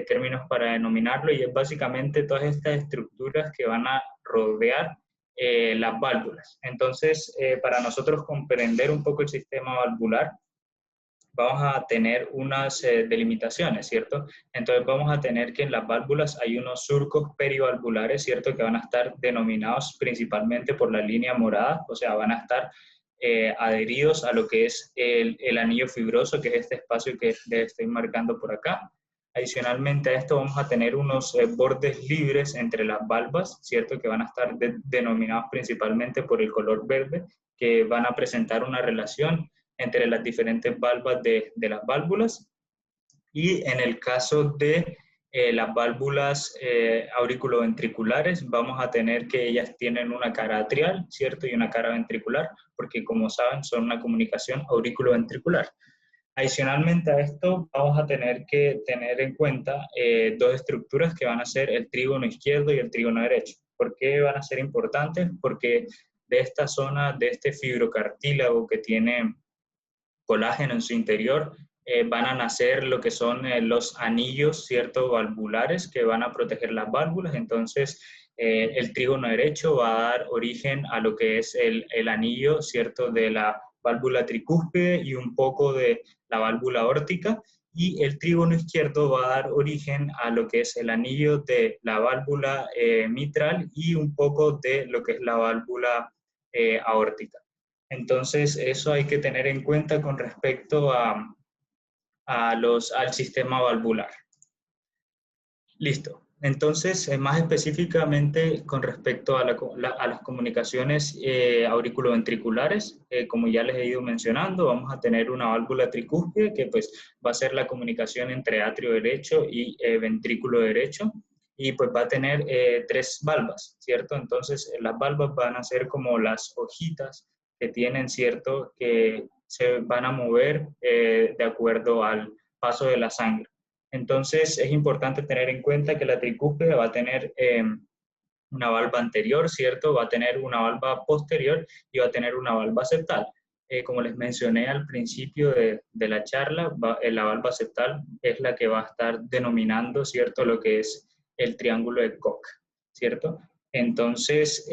términos para denominarlo, y es básicamente todas estas estructuras que van a rodear las válvulas. Entonces, para nosotros comprender un poco el sistema valvular, vamos a tener unas delimitaciones, ¿cierto? Entonces vamos a tener que en las válvulas hay unos surcos perivalvulares, ¿cierto? Que van a estar denominados principalmente por la línea morada, o sea, van a estar adheridos a lo que es el anillo fibroso, que es este espacio que les estoy marcando por acá. Adicionalmente a esto vamos a tener unos bordes libres entre las valvas, ¿cierto? Que van a estar denominados principalmente por el color verde, que van a presentar una relación entre las diferentes valvas de las válvulas. Y en el caso de las válvulas auriculoventriculares, vamos a tener que ellas tienen una cara atrial, ¿cierto? Y una cara ventricular, porque como saben, son una comunicación auriculoventricular. Adicionalmente a esto, vamos a tener que tener en cuenta dos estructuras que van a ser el trígono izquierdo y el trígono derecho. ¿Por qué van a ser importantes? Porque de esta zona, de este fibrocartílago que tiene colágeno en su interior, van a nacer lo que son los anillos, ¿cierto? Valvulares que van a proteger las válvulas. Entonces, el trígono derecho va a dar origen a lo que es el anillo, ¿cierto? De la válvula tricúspide y un poco de la válvula aórtica. Y el trígono izquierdo va a dar origen a lo que es el anillo de la válvula mitral y un poco de lo que es la válvula aórtica. Entonces, eso hay que tener en cuenta con respecto al sistema valvular. Listo. Entonces, más específicamente con respecto a las comunicaciones auriculoventriculares, como ya les he ido mencionando, vamos a tener una válvula tricúspide que pues va a ser la comunicación entre atrio derecho y ventrículo derecho, y pues va a tener tres valvas, ¿cierto? Entonces, las valvas van a ser como las hojitas que tienen, ¿cierto? Que se van a mover de acuerdo al paso de la sangre. Entonces, es importante tener en cuenta que la tricúspide va a tener una valva anterior, ¿cierto? Va a tener una valva posterior y va a tener una valva septal. Como les mencioné al principio de la charla, la valva septal es la que va a estar denominando, ¿cierto? Lo que es el triángulo de Koch, ¿cierto? Entonces,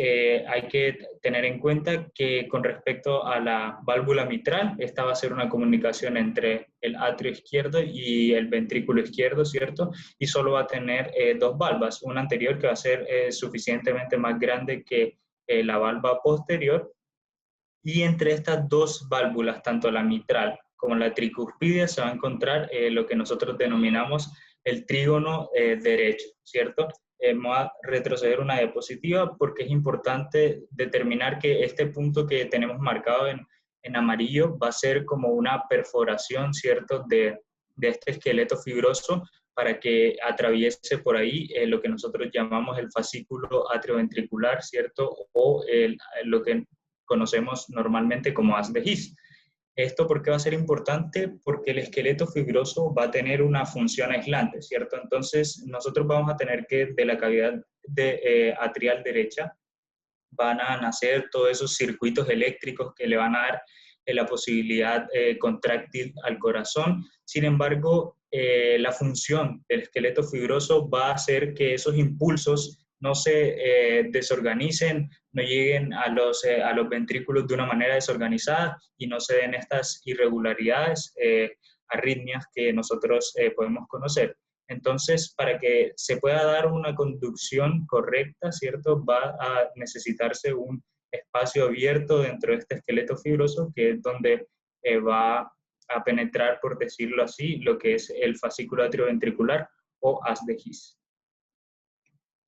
hay que tener en cuenta que con respecto a la válvula mitral, esta va a ser una comunicación entre el atrio izquierdo y el ventrículo izquierdo, ¿cierto? Y solo va a tener dos valvas, una anterior que va a ser suficientemente más grande que la valva posterior, y entre estas dos válvulas, tanto la mitral como la tricúspide, se va a encontrar lo que nosotros denominamos el trígono derecho, ¿cierto? Vamos a retroceder una diapositiva porque es importante determinar que este punto que tenemos marcado en amarillo va a ser como una perforación, ¿cierto?, de este esqueleto fibroso para que atraviese por ahí lo que nosotros llamamos el fascículo atrioventricular, ¿cierto?, o lo que conocemos normalmente como haz de His. ¿Esto por qué va a ser importante? Porque el esqueleto fibroso va a tener una función aislante, ¿cierto? Entonces, nosotros vamos a tener que de la cavidad atrial derecha van a nacer todos esos circuitos eléctricos que le van a dar la posibilidad contráctil al corazón. Sin embargo, la función del esqueleto fibroso va a hacer que esos impulsos no se desorganicen, no lleguen a los ventrículos de una manera desorganizada y no se den estas irregularidades, arritmias que nosotros podemos conocer. Entonces, para que se pueda dar una conducción correcta, ¿cierto?, va a necesitarse un espacio abierto dentro de este esqueleto fibroso, que es donde va a penetrar, por decirlo así, lo que es el fascículo atrioventricular o haz de His.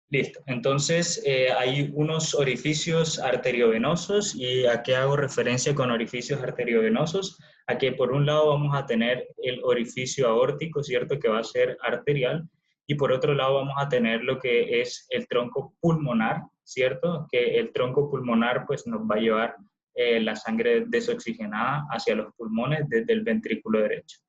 Listo. Entonces, hay unos orificios arteriovenosos, y a qué hago referencia con orificios arteriovenosos, a que por un lado vamos a tener el orificio aórtico, ¿cierto?, que va a ser arterial, y por otro lado vamos a tener lo que es el tronco pulmonar, ¿cierto?, que el tronco pulmonar pues nos va a llevar la sangre desoxigenada hacia los pulmones desde el ventrículo derecho.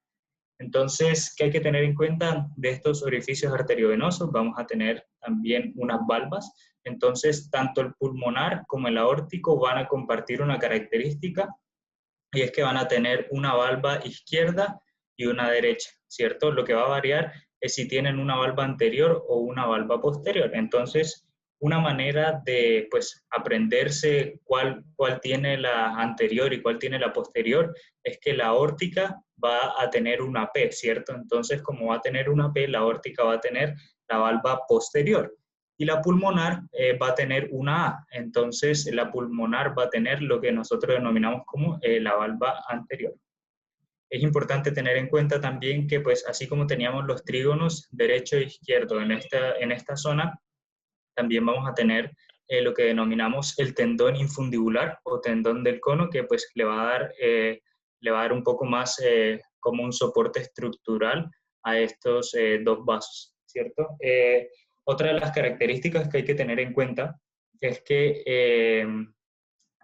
Entonces, ¿qué hay que tener en cuenta de estos orificios arteriovenosos? Vamos a tener también unas valvas. Entonces, tanto el pulmonar como el aórtico van a compartir una característica, y es que van a tener una valva izquierda y una derecha, ¿cierto? Lo que va a variar es si tienen una valva anterior o una valva posterior. Entonces, una manera de pues, aprenderse cuál tiene la anterior y cuál tiene la posterior es que la aórtica va a tener una P, ¿cierto? Entonces, como va a tener una P, la aórtica va a tener la valva posterior y la pulmonar va a tener una A. Entonces, la pulmonar va a tener lo que nosotros denominamos como la valva anterior. Es importante tener en cuenta también que, pues, así como teníamos los trígonos derecho e izquierdo en esta zona, también vamos a tener lo que denominamos el tendón infundibular o tendón del cono, que pues le va a dar un poco más como un soporte estructural a estos dos vasos, ¿cierto? Otra de las características que hay que tener en cuenta es que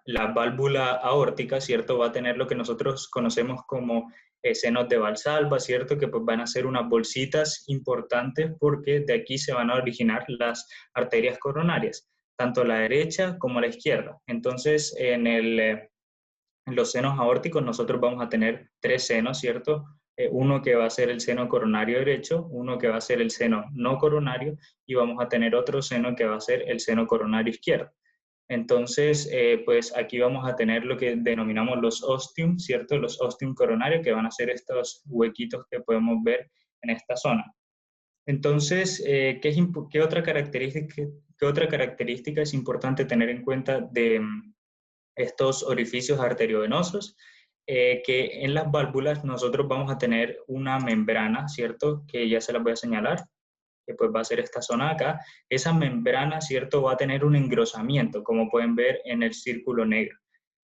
la válvula aórtica, ¿cierto? Va a tener lo que nosotros conocemos como senos de Valsalva, ¿cierto? Que pues van a ser unas bolsitas importantes porque de aquí se van a originar las arterias coronarias, tanto la derecha como la izquierda. Entonces, en los senos aórticos nosotros vamos a tener 3 senos, ¿cierto? Uno que va a ser el seno coronario derecho, uno que va a ser el seno no coronario y vamos a tener otro seno que va a ser el seno coronario izquierdo. Entonces, pues aquí vamos a tener lo que denominamos los ostium, ¿cierto? Los ostium coronarios, que van a ser estos huequitos que podemos ver en esta zona. Entonces, ¿qué otra característica es importante tener en cuenta de estos orificios arteriovenosos? Que en las válvulas nosotros vamos a tener una membrana, ¿cierto? Que ya se las voy a señalar, que pues va a ser esta zona de acá. Esa membrana, ¿cierto? Va a tener un engrosamiento, como pueden ver en el círculo negro.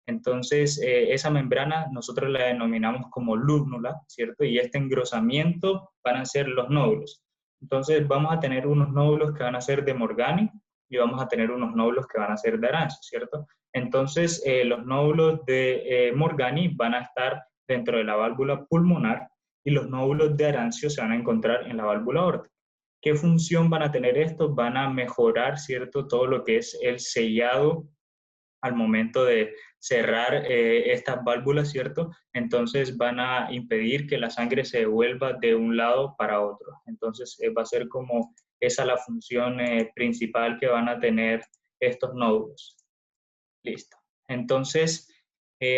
Entonces, esa membrana nosotros la denominamos como lúnula, ¿cierto? Y este engrosamiento van a ser los nódulos. Entonces, vamos a tener unos nódulos que van a ser de Morgani y vamos a tener unos nódulos que van a ser de Arancio, ¿cierto? Entonces, los nódulos de Morgani van a estar dentro de la válvula pulmonar y los nódulos de Arancio se van a encontrar en la válvula aórtica. ¿Qué función van a tener estos? Van a mejorar, ¿cierto? Todo lo que es el sellado al momento de cerrar estas válvulas, ¿cierto? Entonces van a impedir que la sangre se devuelva de un lado para otro. Entonces va a ser como esa la función principal que van a tener estos nódulos. Listo. Entonces,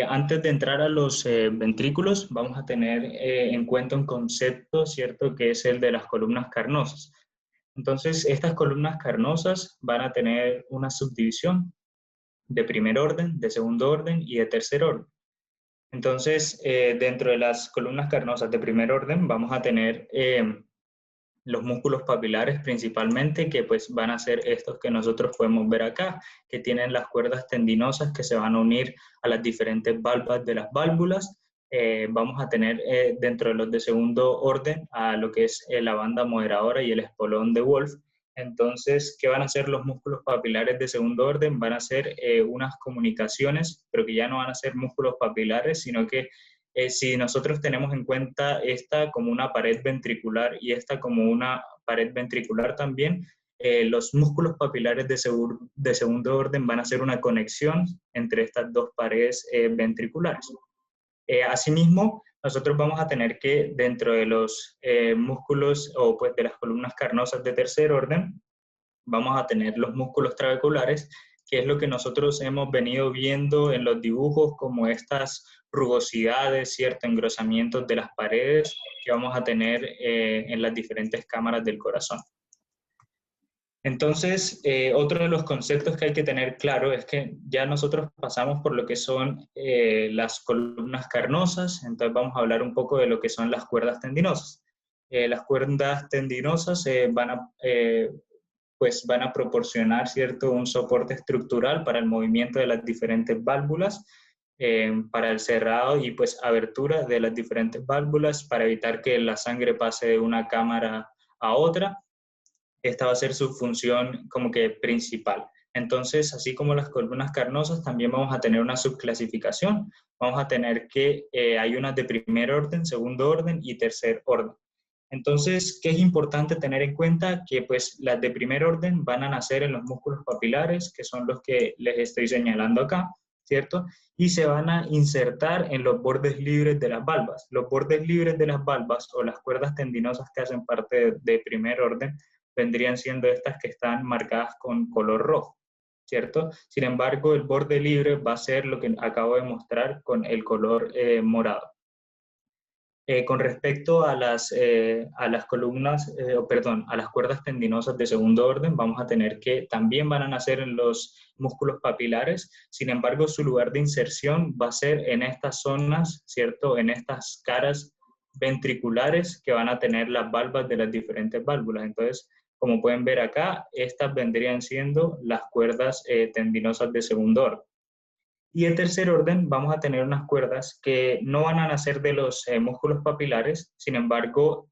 antes de entrar a los ventrículos, vamos a tener en cuenta un concepto, ¿cierto? Que es el de las columnas carnosas. Entonces, estas columnas carnosas van a tener una subdivisión de primer orden, de segundo orden y de tercer orden. Entonces, dentro de las columnas carnosas de primer orden vamos a tener los músculos papilares principalmente, que pues van a ser estos que nosotros podemos ver acá, que tienen las cuerdas tendinosas que se van a unir a las diferentes valvas de las válvulas. Vamos a tener dentro de los de segundo orden a lo que es la banda moderadora y el espolón de Wolf. Entonces, ¿qué van a hacer los músculos papilares de segundo orden? Van a ser unas comunicaciones, pero que ya no van a ser músculos papilares, sino que si nosotros tenemos en cuenta esta como una pared ventricular y esta como una pared ventricular también, los músculos papilares de segundo orden van a ser una conexión entre estas dos paredes ventriculares. Asimismo, nosotros vamos a tener que dentro de los músculos o pues de las columnas carnosas de tercer orden, vamos a tener los músculos trabeculares, que es lo que nosotros hemos venido viendo en los dibujos como estas rugosidades, ciertos engrosamientos de las paredes que vamos a tener en las diferentes cámaras del corazón. Entonces, otro de los conceptos que hay que tener claro es que ya nosotros pasamos por lo que son las columnas carnosas, entonces vamos a hablar un poco de lo que son las cuerdas tendinosas. Las cuerdas tendinosas van a proporcionar, ¿cierto?, un soporte estructural para el movimiento de las diferentes válvulas, para el cerrado y pues abertura de las diferentes válvulas para evitar que la sangre pase de una cámara a otra. Esta va a ser su función como que principal. Entonces, así como las columnas carnosas, también vamos a tener una subclasificación. Vamos a tener que hay unas de primer orden, segundo orden y tercer orden. Entonces, ¿qué es importante tener en cuenta? Que pues las de primer orden van a nacer en los músculos papilares, que son los que les estoy señalando acá, ¿cierto? Y se van a insertar en los bordes libres de las valvas. Los bordes libres de las valvas o las cuerdas tendinosas que hacen parte de primer orden vendrían siendo estas que están marcadas con color rojo, ¿cierto? Sin embargo, el borde libre va a ser lo que acabo de mostrar con el color morado. Con respecto a las columnas, perdón, a las cuerdas tendinosas de segundo orden, vamos a tener que también van a nacer en los músculos papilares, sin embargo, su lugar de inserción va a ser en estas zonas, ¿cierto? En estas caras ventriculares que van a tener las valvas de las diferentes válvulas. Entonces, como pueden ver acá, estas vendrían siendo las cuerdas tendinosas de segundo orden. Y en tercer orden vamos a tener unas cuerdas que no van a nacer de los músculos papilares, sin embargo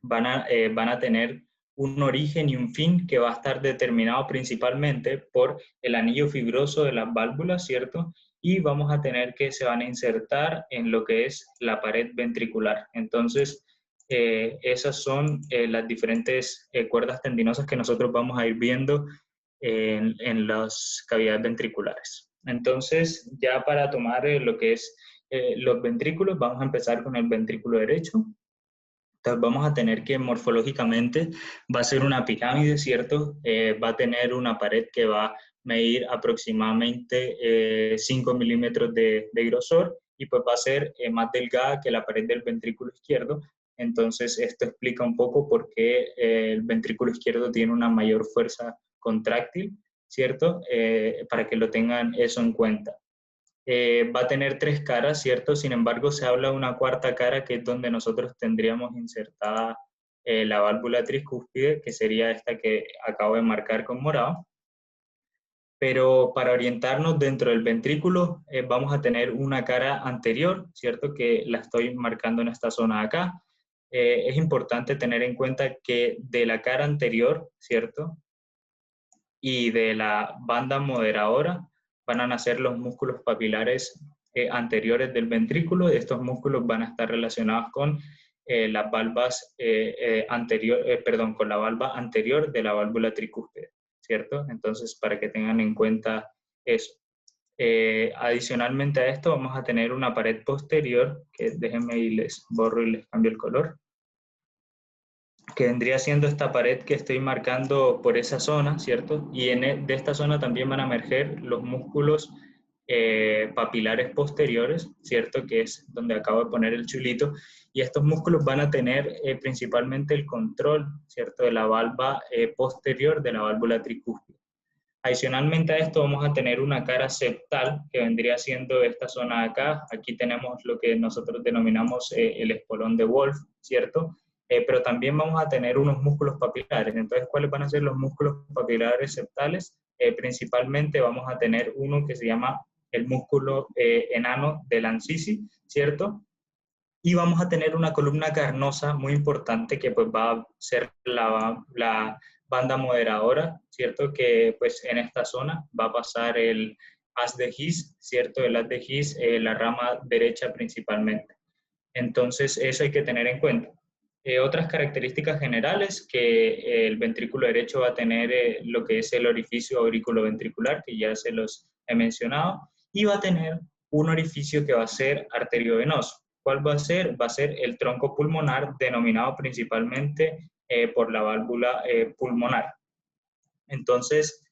van a tener un origen y un fin que va a estar determinado principalmente por el anillo fibroso de las válvulas, ¿cierto? Y vamos a tener que se van a insertar en lo que es la pared ventricular. Entonces, esas son las diferentes cuerdas tendinosas que nosotros vamos a ir viendo en las cavidades ventriculares. Entonces, ya para tomar lo que es los ventrículos, vamos a empezar con el ventrículo derecho. Entonces, vamos a tener que morfológicamente va a ser una pirámide, ¿cierto? Va a tener una pared que va a medir aproximadamente 5 milímetros de grosor y pues va a ser más delgada que la pared del ventrículo izquierdo. Entonces, esto explica un poco por qué el ventrículo izquierdo tiene una mayor fuerza contráctil, ¿cierto? Para que lo tengan eso en cuenta. Va a tener 3 caras, ¿cierto? Sin embargo, se habla de una cuarta cara que es donde nosotros tendríamos insertada la válvula tricúspide, que sería esta que acabo de marcar con morado. Pero para orientarnos dentro del ventrículo vamos a tener una cara anterior, ¿cierto? Que la estoy marcando en esta zona de acá. Es importante tener en cuenta que de la cara anterior, ¿cierto? Y de la banda moderadora van a nacer los músculos papilares anteriores del ventrículo. Estos músculos van a estar relacionados con las valvas con la valva anterior de la válvula tricúspide, ¿cierto? Entonces, para que tengan en cuenta eso. Adicionalmente a esto, vamos a tener una pared posterior, que déjenme y les borro y les cambio el color, que vendría siendo esta pared que estoy marcando por esa zona, ¿cierto? Y de esta zona también van a emerger los músculos papilares posteriores, ¿cierto? Que es donde acabo de poner el chulito. Y estos músculos van a tener principalmente el control, ¿cierto? De la valva posterior de la válvula tricúspide. Adicionalmente a esto vamos a tener una cara septal, que vendría siendo esta zona de acá. Aquí tenemos lo que nosotros denominamos el espolón de Wolf, ¿cierto? Pero también vamos a tener unos músculos papilares. Entonces, ¿cuáles van a ser los músculos papilares septales? Principalmente vamos a tener uno que se llama el músculo enano de Lancisi, ¿cierto? Y vamos a tener una columna carnosa muy importante que pues va a ser la banda moderadora, ¿cierto? Que pues en esta zona va a pasar el haz de His, ¿cierto? El haz de His, la rama derecha principalmente. Entonces, eso hay que tener en cuenta. Otras características generales, que el ventrículo derecho va a tener lo que es el orificio auriculoventricular, que ya se los he mencionado, y va a tener un orificio que va a ser arteriovenoso. ¿Cuál va a ser? Va a ser el tronco pulmonar, denominado principalmente por la válvula pulmonar. Entonces,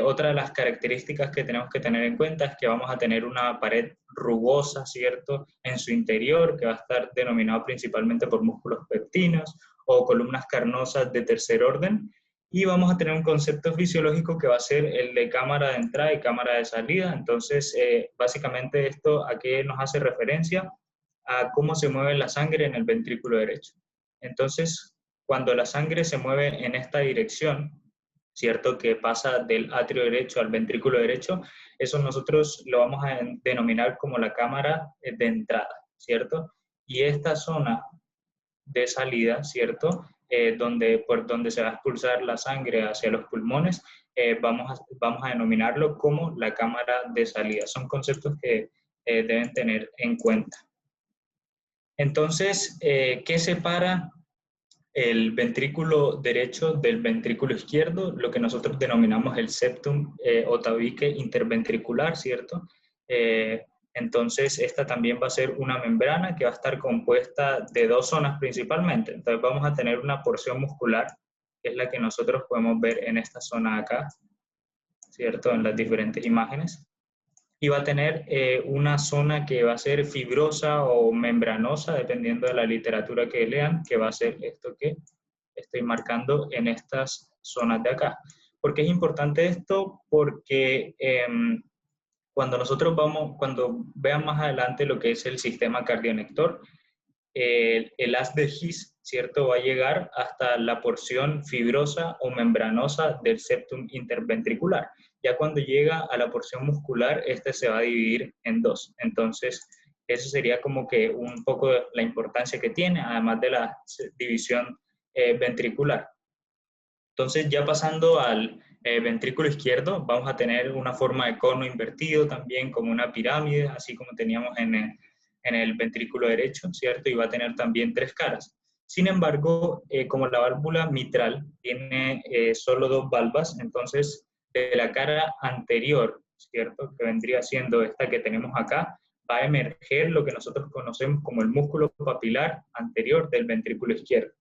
otra de las características que tenemos que tener en cuenta es que vamos a tener una pared rugosa, ¿cierto?, en su interior, que va a estar denominado principalmente por músculos pectinos o columnas carnosas de tercer orden, y vamos a tener un concepto fisiológico que va a ser el de cámara de entrada y cámara de salida. Entonces, básicamente esto a qué nos hace referencia, a cómo se mueve la sangre en el ventrículo derecho. Entonces, cuando la sangre se mueve en esta dirección, ¿cierto?, que pasa del atrio derecho al ventrículo derecho, eso nosotros lo vamos a denominar como la cámara de entrada, ¿cierto? Y esta zona de salida, ¿cierto?, por donde se va a expulsar la sangre hacia los pulmones, vamos a denominarlo como la cámara de salida. Son conceptos que deben tener en cuenta. Entonces, ¿qué separa el ventrículo derecho del ventrículo izquierdo? Lo que nosotros denominamos el septum o tabique interventricular, ¿cierto? Entonces, esta también va a ser una membrana que va a estar compuesta de 2 zonas principalmente. Entonces, vamos a tener una porción muscular que es la que nosotros podemos ver en esta zona acá, ¿cierto? En las diferentes imágenes. Y va a tener una zona que va a ser fibrosa o membranosa, dependiendo de la literatura que lean, que va a ser esto que estoy marcando en estas zonas de acá. ¿Por qué es importante esto? Porque cuando vean más adelante lo que es el sistema cardionector, el haz de His, ¿cierto? Va a llegar hasta la porción fibrosa o membranosa del septum interventricular. Ya cuando llega a la porción muscular, este se va a dividir en dos. Entonces, eso sería como que un poco la importancia que tiene, además de la división ventricular. Entonces, ya pasando al ventrículo izquierdo, vamos a tener una forma de cono invertido también, como una pirámide, así como teníamos en el ventrículo derecho, ¿cierto? Y va a tener también 3 caras. Sin embargo, como la válvula mitral tiene solo 2 valvas, entonces de la cara anterior, ¿cierto? Que vendría siendo esta que tenemos acá, va a emerger lo que nosotros conocemos como el músculo papilar anterior del ventrículo izquierdo.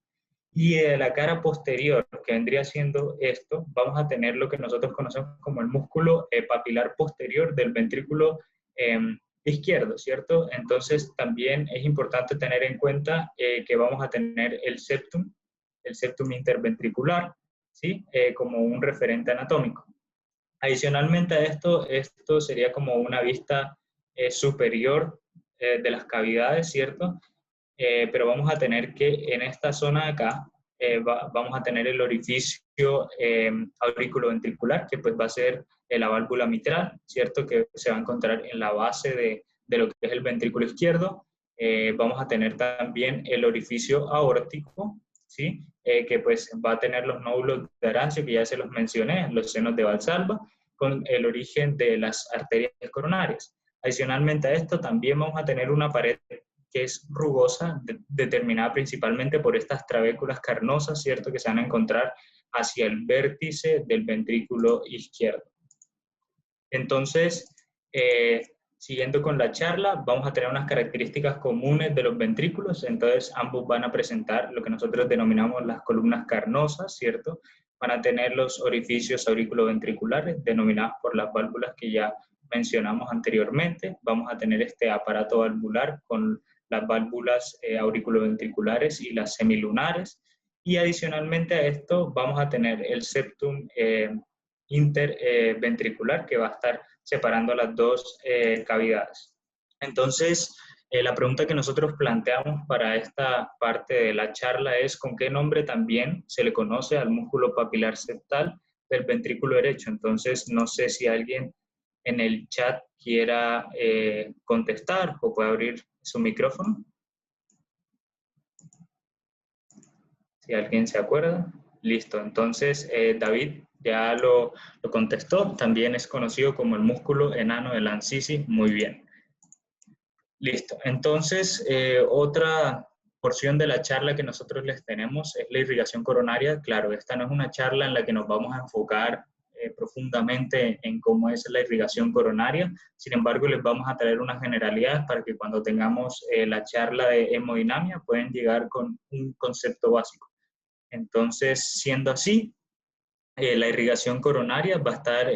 Y de la cara posterior, que vendría siendo esto, vamos a tener lo que nosotros conocemos como el músculo papilar posterior del ventrículo izquierdo, ¿cierto? Entonces también es importante tener en cuenta que vamos a tener el septum interventricular, ¿sí? Como un referente anatómico. Adicionalmente a esto sería como una vista superior de las cavidades, ¿cierto? Pero vamos a tener que en esta zona de acá vamos a tener el orificio auriculoventricular, que pues va a ser la válvula mitral, ¿cierto? Que se va a encontrar en la base de lo que es el ventrículo izquierdo. Vamos a tener también el orificio aórtico, ¿sí? Que pues va a tener los nódulos de Arancio, que ya se los mencioné, los senos de Valsalva, con el origen de las arterias coronarias. Adicionalmente a esto, también vamos a tener una pared que es rugosa, determinada principalmente por estas trabéculas carnosas, ¿cierto? Que se van a encontrar hacia el vértice del ventrículo izquierdo. Entonces, siguiendo con la charla, vamos a tener unas características comunes de los ventrículos. Entonces, ambos van a presentar lo que nosotros denominamos las columnas carnosas, ¿cierto? Van a tener los orificios auriculoventriculares, denominados por las válvulas que ya mencionamos anteriormente. Vamos a tener este aparato valvular con las válvulas auriculoventriculares y las semilunares. Y adicionalmente a esto, vamos a tener el septum interventricular, que va a estar separando las dos cavidades. Entonces, la pregunta que nosotros planteamos para esta parte de la charla es: ¿con qué nombre también se le conoce al músculo papilar septal del ventrículo derecho? Entonces, no sé si alguien en el chat quiera contestar o puede abrir su micrófono. Si alguien se acuerda. Listo. Entonces, David ya lo contestó. También es conocido como el músculo enano de Lancisi. Muy bien. Listo. Entonces, otra porción de la charla que nosotros les tenemos es la irrigación coronaria. Claro, esta no es una charla en la que nos vamos a enfocar profundamente en cómo es la irrigación coronaria. Sin embargo, les vamos a traer unas generalidades para que cuando tengamos la charla de hemodinamia pueden llegar con un concepto básico. Entonces, siendo así, la irrigación coronaria va a estar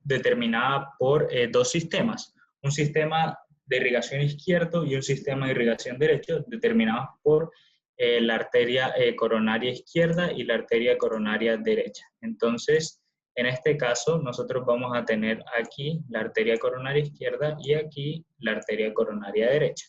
determinada por 2 sistemas. Un sistema de irrigación izquierdo y un sistema de irrigación derecho, determinados por la arteria coronaria izquierda y la arteria coronaria derecha. Entonces, en este caso, nosotros vamos a tener aquí la arteria coronaria izquierda y aquí la arteria coronaria derecha.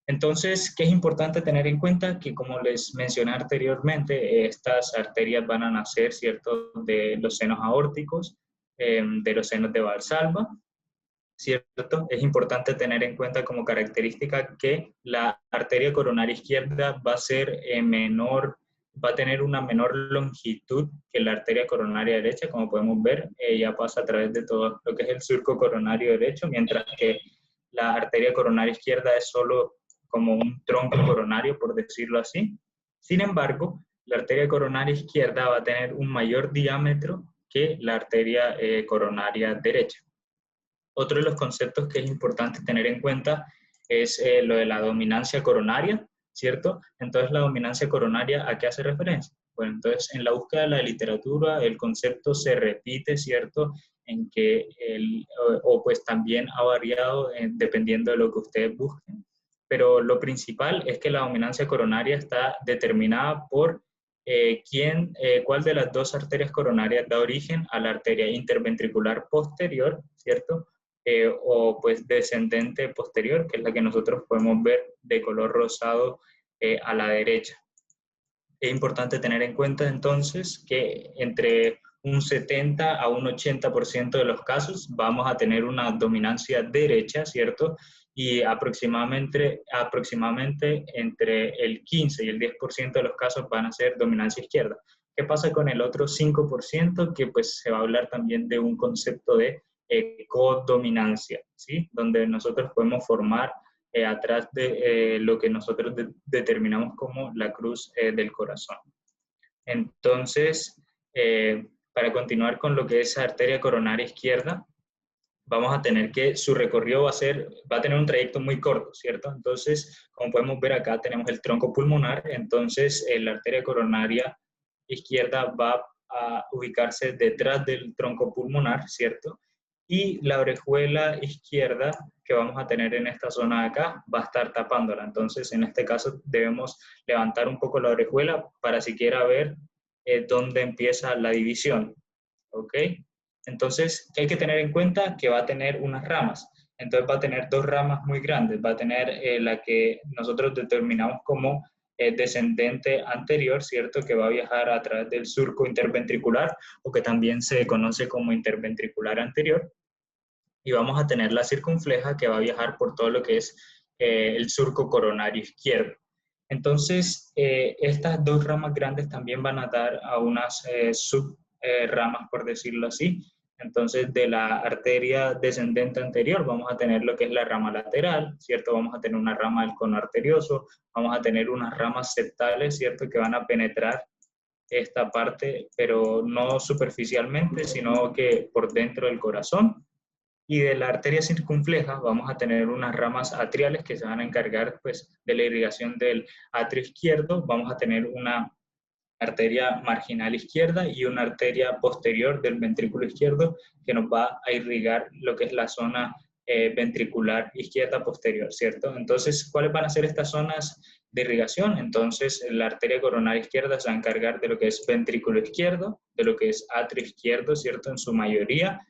Entonces, ¿qué es importante tener en cuenta? Que como les mencioné anteriormente, estas arterias van a nacer, ¿cierto?, de los senos aórticos, de los senos de Valsalva, ¿cierto? Es importante tener en cuenta como característica que la arteria coronaria izquierda va a ser va a tener una menor longitud que la arteria coronaria derecha. Como podemos ver, ella pasa a través de todo lo que es el surco coronario derecho, mientras que la arteria coronaria izquierda es solo como un tronco coronario, por decirlo así. Sin embargo, la arteria coronaria izquierda va a tener un mayor diámetro que la arteria coronaria derecha. Otro de los conceptos que es importante tener en cuenta es lo de la dominancia coronaria, ¿cierto? Entonces, la dominancia coronaria, ¿a qué hace referencia? Bueno, entonces en la búsqueda de la literatura el concepto se repite, ¿cierto? En que pues también ha variado dependiendo de lo que ustedes busquen, pero lo principal es que la dominancia coronaria está determinada por cuál de las dos arterias coronarias da origen a la arteria interventricular posterior, ¿cierto? O pues descendente posterior, que es la que nosotros podemos ver de color rosado a la derecha. Es importante tener en cuenta entonces que entre un 70 a un 80% de los casos vamos a tener una dominancia derecha, ¿cierto? Y aproximadamente entre el 15 y el 10% de los casos van a ser dominancia izquierda. ¿Qué pasa con el otro 5%? Que pues se va a hablar también de un concepto de codominancia, ¿sí? Donde nosotros podemos formar atrás de lo que nosotros determinamos como la cruz del corazón. Entonces, para continuar con lo que es arteria coronaria izquierda, vamos a tener que su recorrido va a tener un trayecto muy corto, ¿cierto? Entonces, como podemos ver acá, tenemos el tronco pulmonar, entonces la arteria coronaria izquierda va a ubicarse detrás del tronco pulmonar, ¿cierto? Y la orejuela izquierda que vamos a tener en esta zona de acá va a estar tapándola. Entonces, en este caso, debemos levantar un poco la orejuela para siquiera ver dónde empieza la división, ¿ok? Entonces, ¿qué hay que tener en cuenta? Que va a tener unas ramas. Entonces, va a tener dos ramas muy grandes. Va a tener la que nosotros determinamos como descendente anterior, ¿cierto? Que va a viajar a través del surco interventricular, o que también se conoce como interventricular anterior. Y vamos a tener la circunfleja, que va a viajar por todo lo que es el surco coronario izquierdo. Entonces, estas dos ramas grandes también van a dar a unas subramas, por decirlo así. Entonces, de la arteria descendente anterior vamos a tener lo que es la rama lateral, ¿cierto? Vamos a tener una rama del cono arterioso, vamos a tener unas ramas septales, ¿cierto? Que van a penetrar esta parte, pero no superficialmente, sino que por dentro del corazón. Y de la arteria circunfleja vamos a tener unas ramas atriales que se van a encargar pues, de la irrigación del atrio izquierdo. Vamos a tener una arteria marginal izquierda y una arteria posterior del ventrículo izquierdo que nos va a irrigar lo que es la zona ventricular izquierda posterior, ¿cierto? Entonces, ¿cuáles van a ser estas zonas de irrigación? Entonces, la arteria coronaria izquierda se va a encargar de lo que es ventrículo izquierdo, de lo que es atrio izquierdo, ¿cierto? En su mayoría.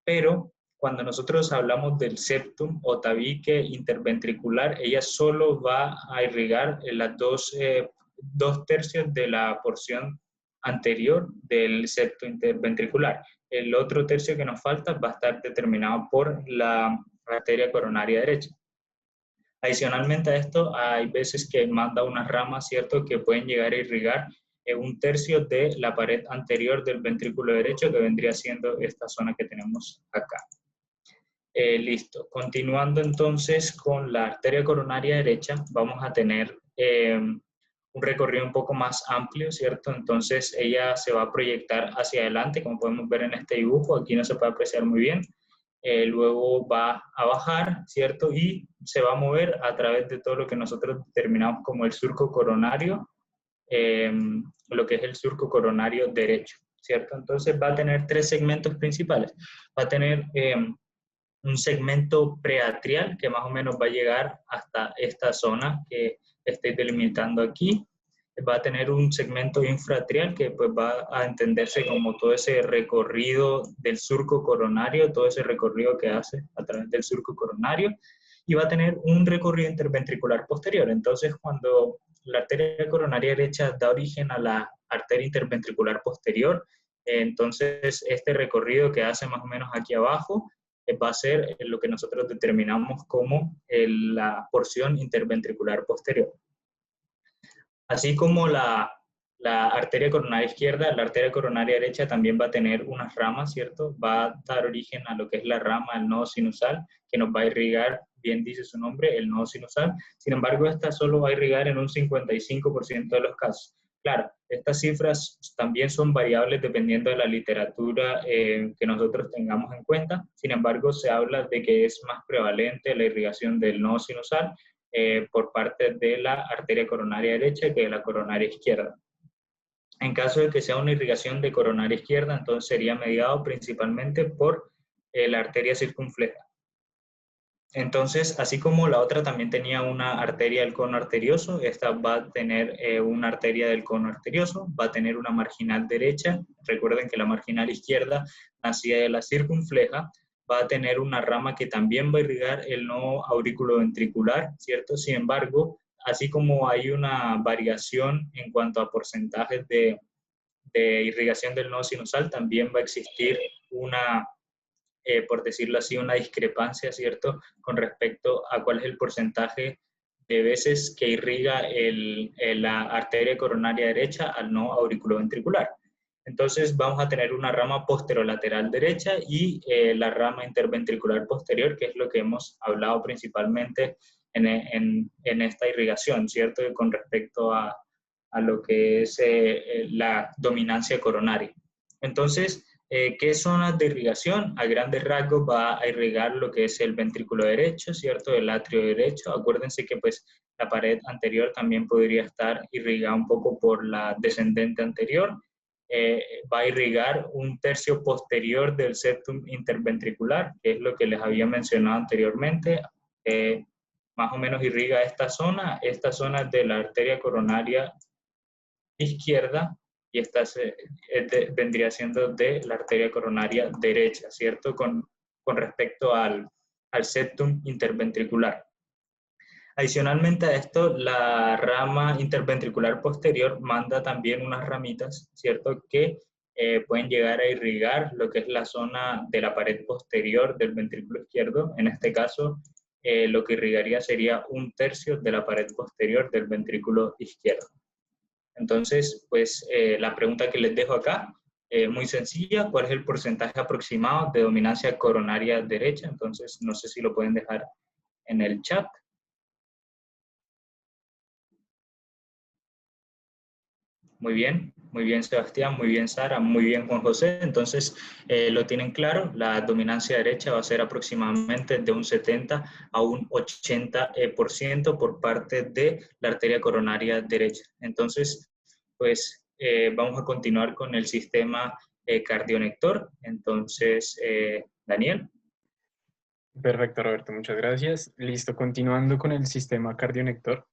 Pero cuando nosotros hablamos del septum o tabique interventricular, ella solo va a irrigar las dos tercios de la porción anterior del septo interventricular. El otro tercio que nos falta va a estar determinado por la arteria coronaria derecha. Adicionalmente a esto, hay veces que manda unas ramas, ¿cierto?, que pueden llegar a irrigar un tercio de la pared anterior del ventrículo derecho, que vendría siendo esta zona que tenemos acá. Listo. Continuando entonces con la arteria coronaria derecha, vamos a tener un recorrido un poco más amplio, ¿cierto? Entonces ella se va a proyectar hacia adelante, como podemos ver en este dibujo, aquí no se puede apreciar muy bien. Luego va a bajar, ¿cierto? Y se va a mover a través de todo lo que nosotros determinamos como el surco coronario, lo que es el surco coronario derecho, ¿cierto? Entonces va a tener tres segmentos principales. Va a tener un segmento preatrial que más o menos va a llegar hasta esta zona que estoy delimitando aquí. Va a tener un segmento infraatrial que pues va a entenderse como todo ese recorrido del surco coronario, todo ese recorrido que hace a través del surco coronario, y va a tener un recorrido interventricular posterior. Entonces, cuando la arteria coronaria derecha da origen a la arteria interventricular posterior, entonces este recorrido que hace más o menos aquí abajo va a ser lo que nosotros determinamos como la porción interventricular posterior. Así como la arteria coronaria izquierda, la arteria coronaria derecha también va a tener unas ramas, ¿cierto? Va a dar origen a lo que es la rama, el nodo sinusal, que nos va a irrigar, bien dice su nombre, el nodo sinusal. Sin embargo, esta solo va a irrigar en un 55% de los casos. Claro, estas cifras también son variables dependiendo de la literatura que nosotros tengamos en cuenta. Sin embargo, se habla de que es más prevalente la irrigación del nodo sinusal por parte de la arteria coronaria derecha que de la coronaria izquierda. En caso de que sea una irrigación de coronaria izquierda, entonces sería mediado principalmente por la arteria circunfleja. Entonces, así como la otra también tenía una arteria del cono arterioso, esta va a tener una arteria del cono arterioso, va a tener una marginal derecha. Recuerden que la marginal izquierda nacía de la circunfleja, va a tener una rama que también va a irrigar el nodo auriculoventricular, ¿cierto? Sin embargo, así como hay una variación en cuanto a porcentajes de irrigación del nodo sinusal, también va a existir una por decirlo así, una discrepancia, ¿cierto?, con respecto a cuál es el porcentaje de veces que irriga la arteria coronaria derecha al nodo auriculoventricular. Entonces vamos a tener una rama posterolateral derecha y la rama interventricular posterior, que es lo que hemos hablado principalmente en esta irrigación, ¿cierto?, con respecto a lo que es la dominancia coronaria. Entonces, ¿qué zonas de irrigación? A grandes rasgos va a irrigar lo que es el ventrículo derecho, ¿cierto? El atrio derecho. Acuérdense que pues la pared anterior también podría estar irrigada un poco por la descendente anterior. Va a irrigar un tercio posterior del septum interventricular, que es lo que les había mencionado anteriormente. Más o menos irriga esta zona de la arteria coronaria izquierda, y esta vendría siendo de la arteria coronaria derecha, ¿cierto? Con respecto al septum interventricular. Adicionalmente a esto, la rama interventricular posterior manda también unas ramitas, ¿cierto?, que pueden llegar a irrigar lo que es la zona de la pared posterior del ventrículo izquierdo. En este caso, lo que irrigaría sería un tercio de la pared posterior del ventrículo izquierdo. Entonces, pues la pregunta que les dejo acá, muy sencilla: ¿cuál es el porcentaje aproximado de dominancia coronaria derecha? Entonces, no sé si lo pueden dejar en el chat. Muy bien Sebastián, muy bien Sara, muy bien Juan José. Entonces, lo tienen claro, la dominancia derecha va a ser aproximadamente de un 70 a un 80% por parte de la arteria coronaria derecha. Entonces, pues vamos a continuar con el sistema cardionector. Entonces, Daniel. Perfecto, Roberto, muchas gracias. Listo, continuando con el sistema cardionector.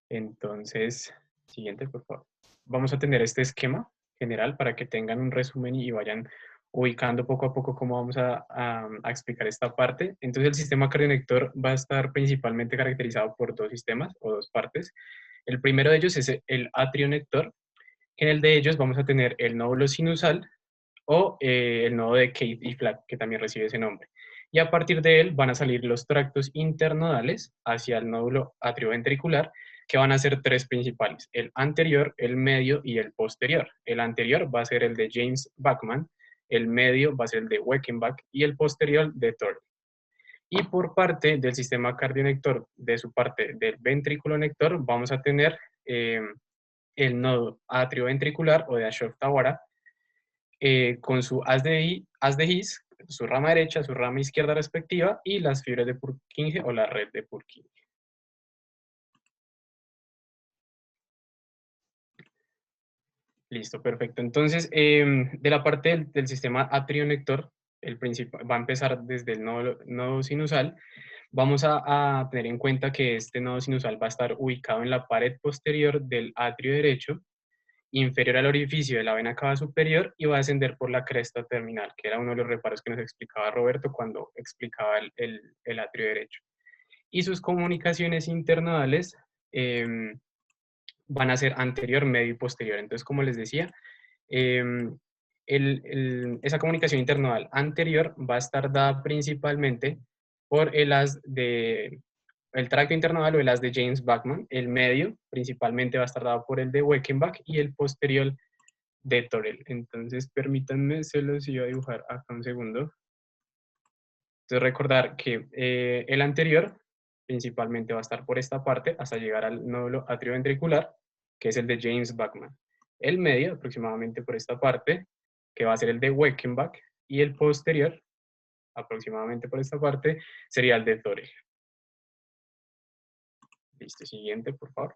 Entonces, siguiente, por favor. Vamos a tener este esquema general para que tengan un resumen y vayan ubicando poco a poco cómo vamos a explicar esta parte. Entonces, el sistema cardionector va a estar principalmente caracterizado por dos sistemas o dos partes. El primero de ellos es el atrionector. En el de ellos vamos a tener el nódulo sinusal o el nodo de Keith y Flack, que también recibe ese nombre. Y a partir de él van a salir los tractos internodales hacia el nódulo atrioventricular, que van a ser tres principales: el anterior, el medio y el posterior. El anterior va a ser el de James Bachman, el medio va a ser el de Weckenbach y el posterior de Thorne. Y por parte del sistema cardionector, de su parte del ventriculonector, vamos a tener el nodo atrioventricular o de Ashok-Tawara, con su haz de His, su rama derecha, su rama izquierda respectiva, y las fibras de Purkinje o la red de Purkinje. Listo, perfecto. Entonces, de la parte del sistema atrionector, el principal va a empezar desde el nodo sinusal. Vamos a tener en cuenta que este nodo sinusal va a estar ubicado en la pared posterior del atrio derecho, inferior al orificio de la vena cava superior, y va a descender por la cresta terminal, que era uno de los reparos que nos explicaba Roberto cuando explicaba el atrio derecho. Y sus comunicaciones internodales van a ser anterior, medio y posterior. Entonces, como les decía, esa comunicación internodal anterior va a estar dada principalmente por el tracto internodal o el haz de James Bachman. El medio principalmente va a estar dado por el de Weckenbach y el posterior de Thorel. Entonces, permítanme, se los iba a dibujar acá un segundo. Entonces, recordar que el anterior principalmente va a estar por esta parte hasta llegar al nódulo atrioventricular, que es el de James Bachman. El medio, aproximadamente por esta parte, que va a ser el de Weckenbach, y el posterior, aproximadamente por esta parte, sería el de Thorel. Listo, siguiente, por favor.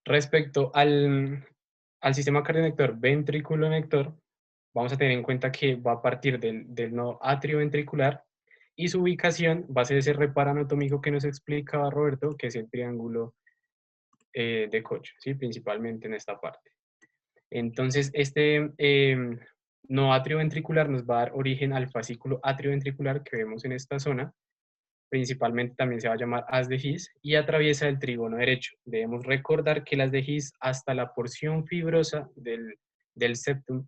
Respecto al sistema cardionector ventriculonector, vamos a tener en cuenta que va a partir del nodo atrioventricular y su ubicación va a ser ese reparo anatómico que nos explicaba Roberto, que es el triángulo de Koch, ¿sí? Principalmente en esta parte. Entonces, este nodo atrioventricular nos va a dar origen al fascículo atrioventricular que vemos en esta zona. Principalmente también se va a llamar haz de His y atraviesa el trígono derecho. Debemos recordar que el haz de His hasta la porción fibrosa del septum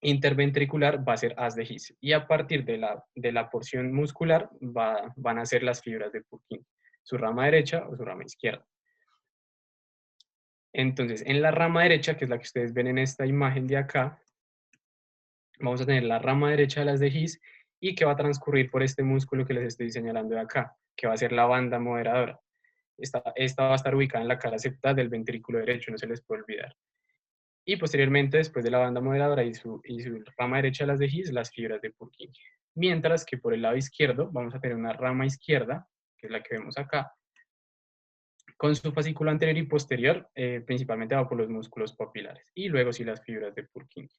interventricular va a ser haz de His y a partir de la porción muscular van a ser las fibras de Purkinje, su rama derecha o su rama izquierda. Entonces, en la rama derecha, que es la que ustedes ven en esta imagen de acá, vamos a tener la rama derecha de las de His y que va a transcurrir por este músculo que les estoy señalando de acá, que va a ser la banda moderadora. Esta va a estar ubicada en la cara septal del ventrículo derecho, no se les puede olvidar. Y posteriormente, después de la banda moderadora y su rama derecha de las de His, las fibras de Purkinje. Mientras que por el lado izquierdo vamos a tener una rama izquierda, que es la que vemos acá, con su fascículo anterior y posterior, principalmente va por los músculos papilares. Y luego sí las fibras de Purkinje.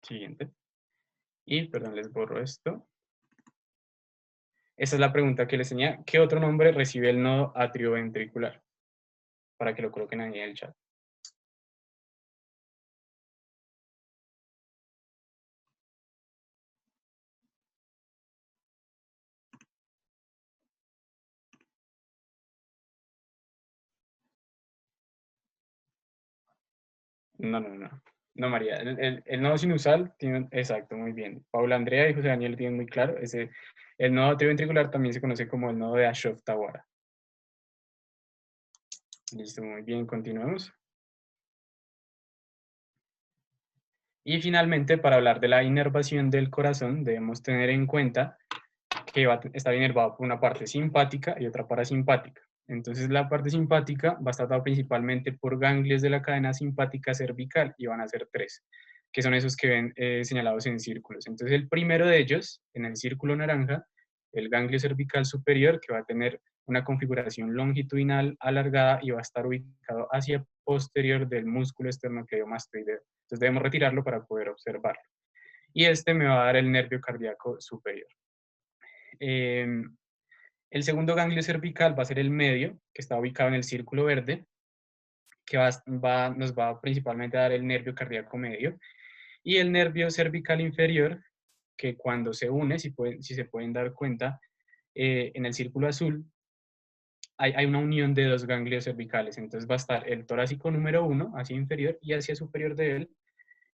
Siguiente. Y, perdón, les borro esto. Esa es la pregunta que les tenía. ¿Qué otro nombre recibe el nodo atrioventricular? Para que lo coloquen ahí en el chat. No. No, María. El nodo sinusal tiene... Exacto, muy bien. Paula Andrea y José Daniel tienen muy claro. El nodo atrioventricular también se conoce como el nodo de Ashok-Tawara. Listo, muy bien. Continuemos. Y finalmente, para hablar de la inervación del corazón, debemos tener en cuenta que va a estar inervado por una parte simpática y otra parasimpática. Entonces, la parte simpática va a estar dada principalmente por ganglios de la cadena simpática cervical y van a ser 3, que son esos que ven señalados en círculos. Entonces, el primero de ellos, en el círculo naranja, el ganglio cervical superior, que va a tener una configuración longitudinal alargada y va a estar ubicado hacia posterior del músculo esternocleidomastoideo. Entonces, debemos retirarlo para poder observarlo. Y este me va a dar el nervio cardíaco superior. El segundo ganglio cervical va a ser el medio, que está ubicado en el círculo verde, que nos va principalmente a dar el nervio cardíaco medio. Y el nervio cervical inferior, que cuando se une, si se pueden dar cuenta, en el círculo azul hay una unión de dos ganglios cervicales. Entonces va a estar el torácico número 1 hacia inferior y hacia superior de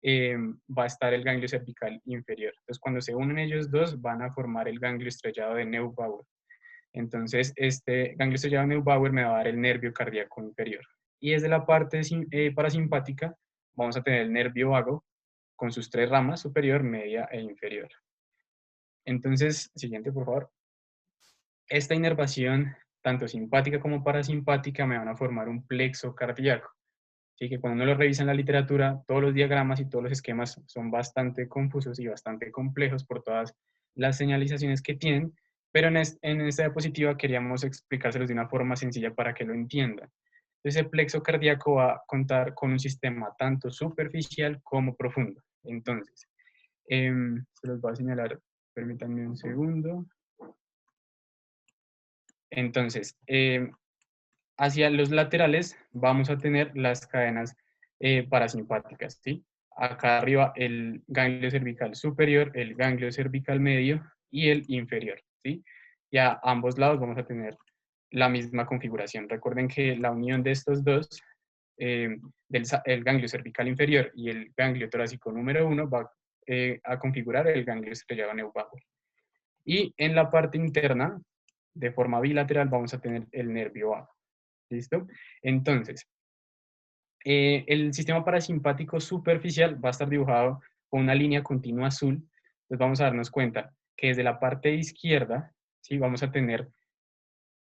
él va a estar el ganglio cervical inferior. Entonces cuando se unen ellos dos van a formar el ganglio estrellado de Neubauer. Entonces, este ganglio estrellado de Neubauer me va a dar el nervio cardíaco inferior. Y desde la parte parasimpática vamos a tener el nervio vago con sus 3 ramas, superior, media e inferior. Entonces, siguiente, por favor. Esta inervación, tanto simpática como parasimpática, me van a formar un plexo cardíaco. Así que cuando uno lo revisa en la literatura, todos los diagramas y todos los esquemas son bastante confusos y bastante complejos por todas las señalizaciones que tienen, pero en esta diapositiva queríamos explicárselos de una forma sencilla para que lo entiendan. Entonces, el plexo cardíaco va a contar con un sistema tanto superficial como profundo. Entonces, se los voy a señalar, permítanme un segundo. Entonces, hacia los laterales vamos a tener las cadenas parasimpáticas, ¿sí? Acá arriba el ganglio cervical superior, el ganglio cervical medio y el inferior, ¿sí? Y a ambos lados vamos a tener la misma configuración. Recuerden que la unión de estos dos, el ganglio cervical inferior y el ganglio torácico número 1 va a configurar el ganglio estrellado Neubauer. Y en la parte interna, de forma bilateral, vamos a tener el nervio vago. ¿Listo? Entonces, el sistema parasimpático superficial va a estar dibujado con una línea continua azul. Entonces vamos a darnos cuenta que desde la parte izquierda, ¿sí? Vamos a tener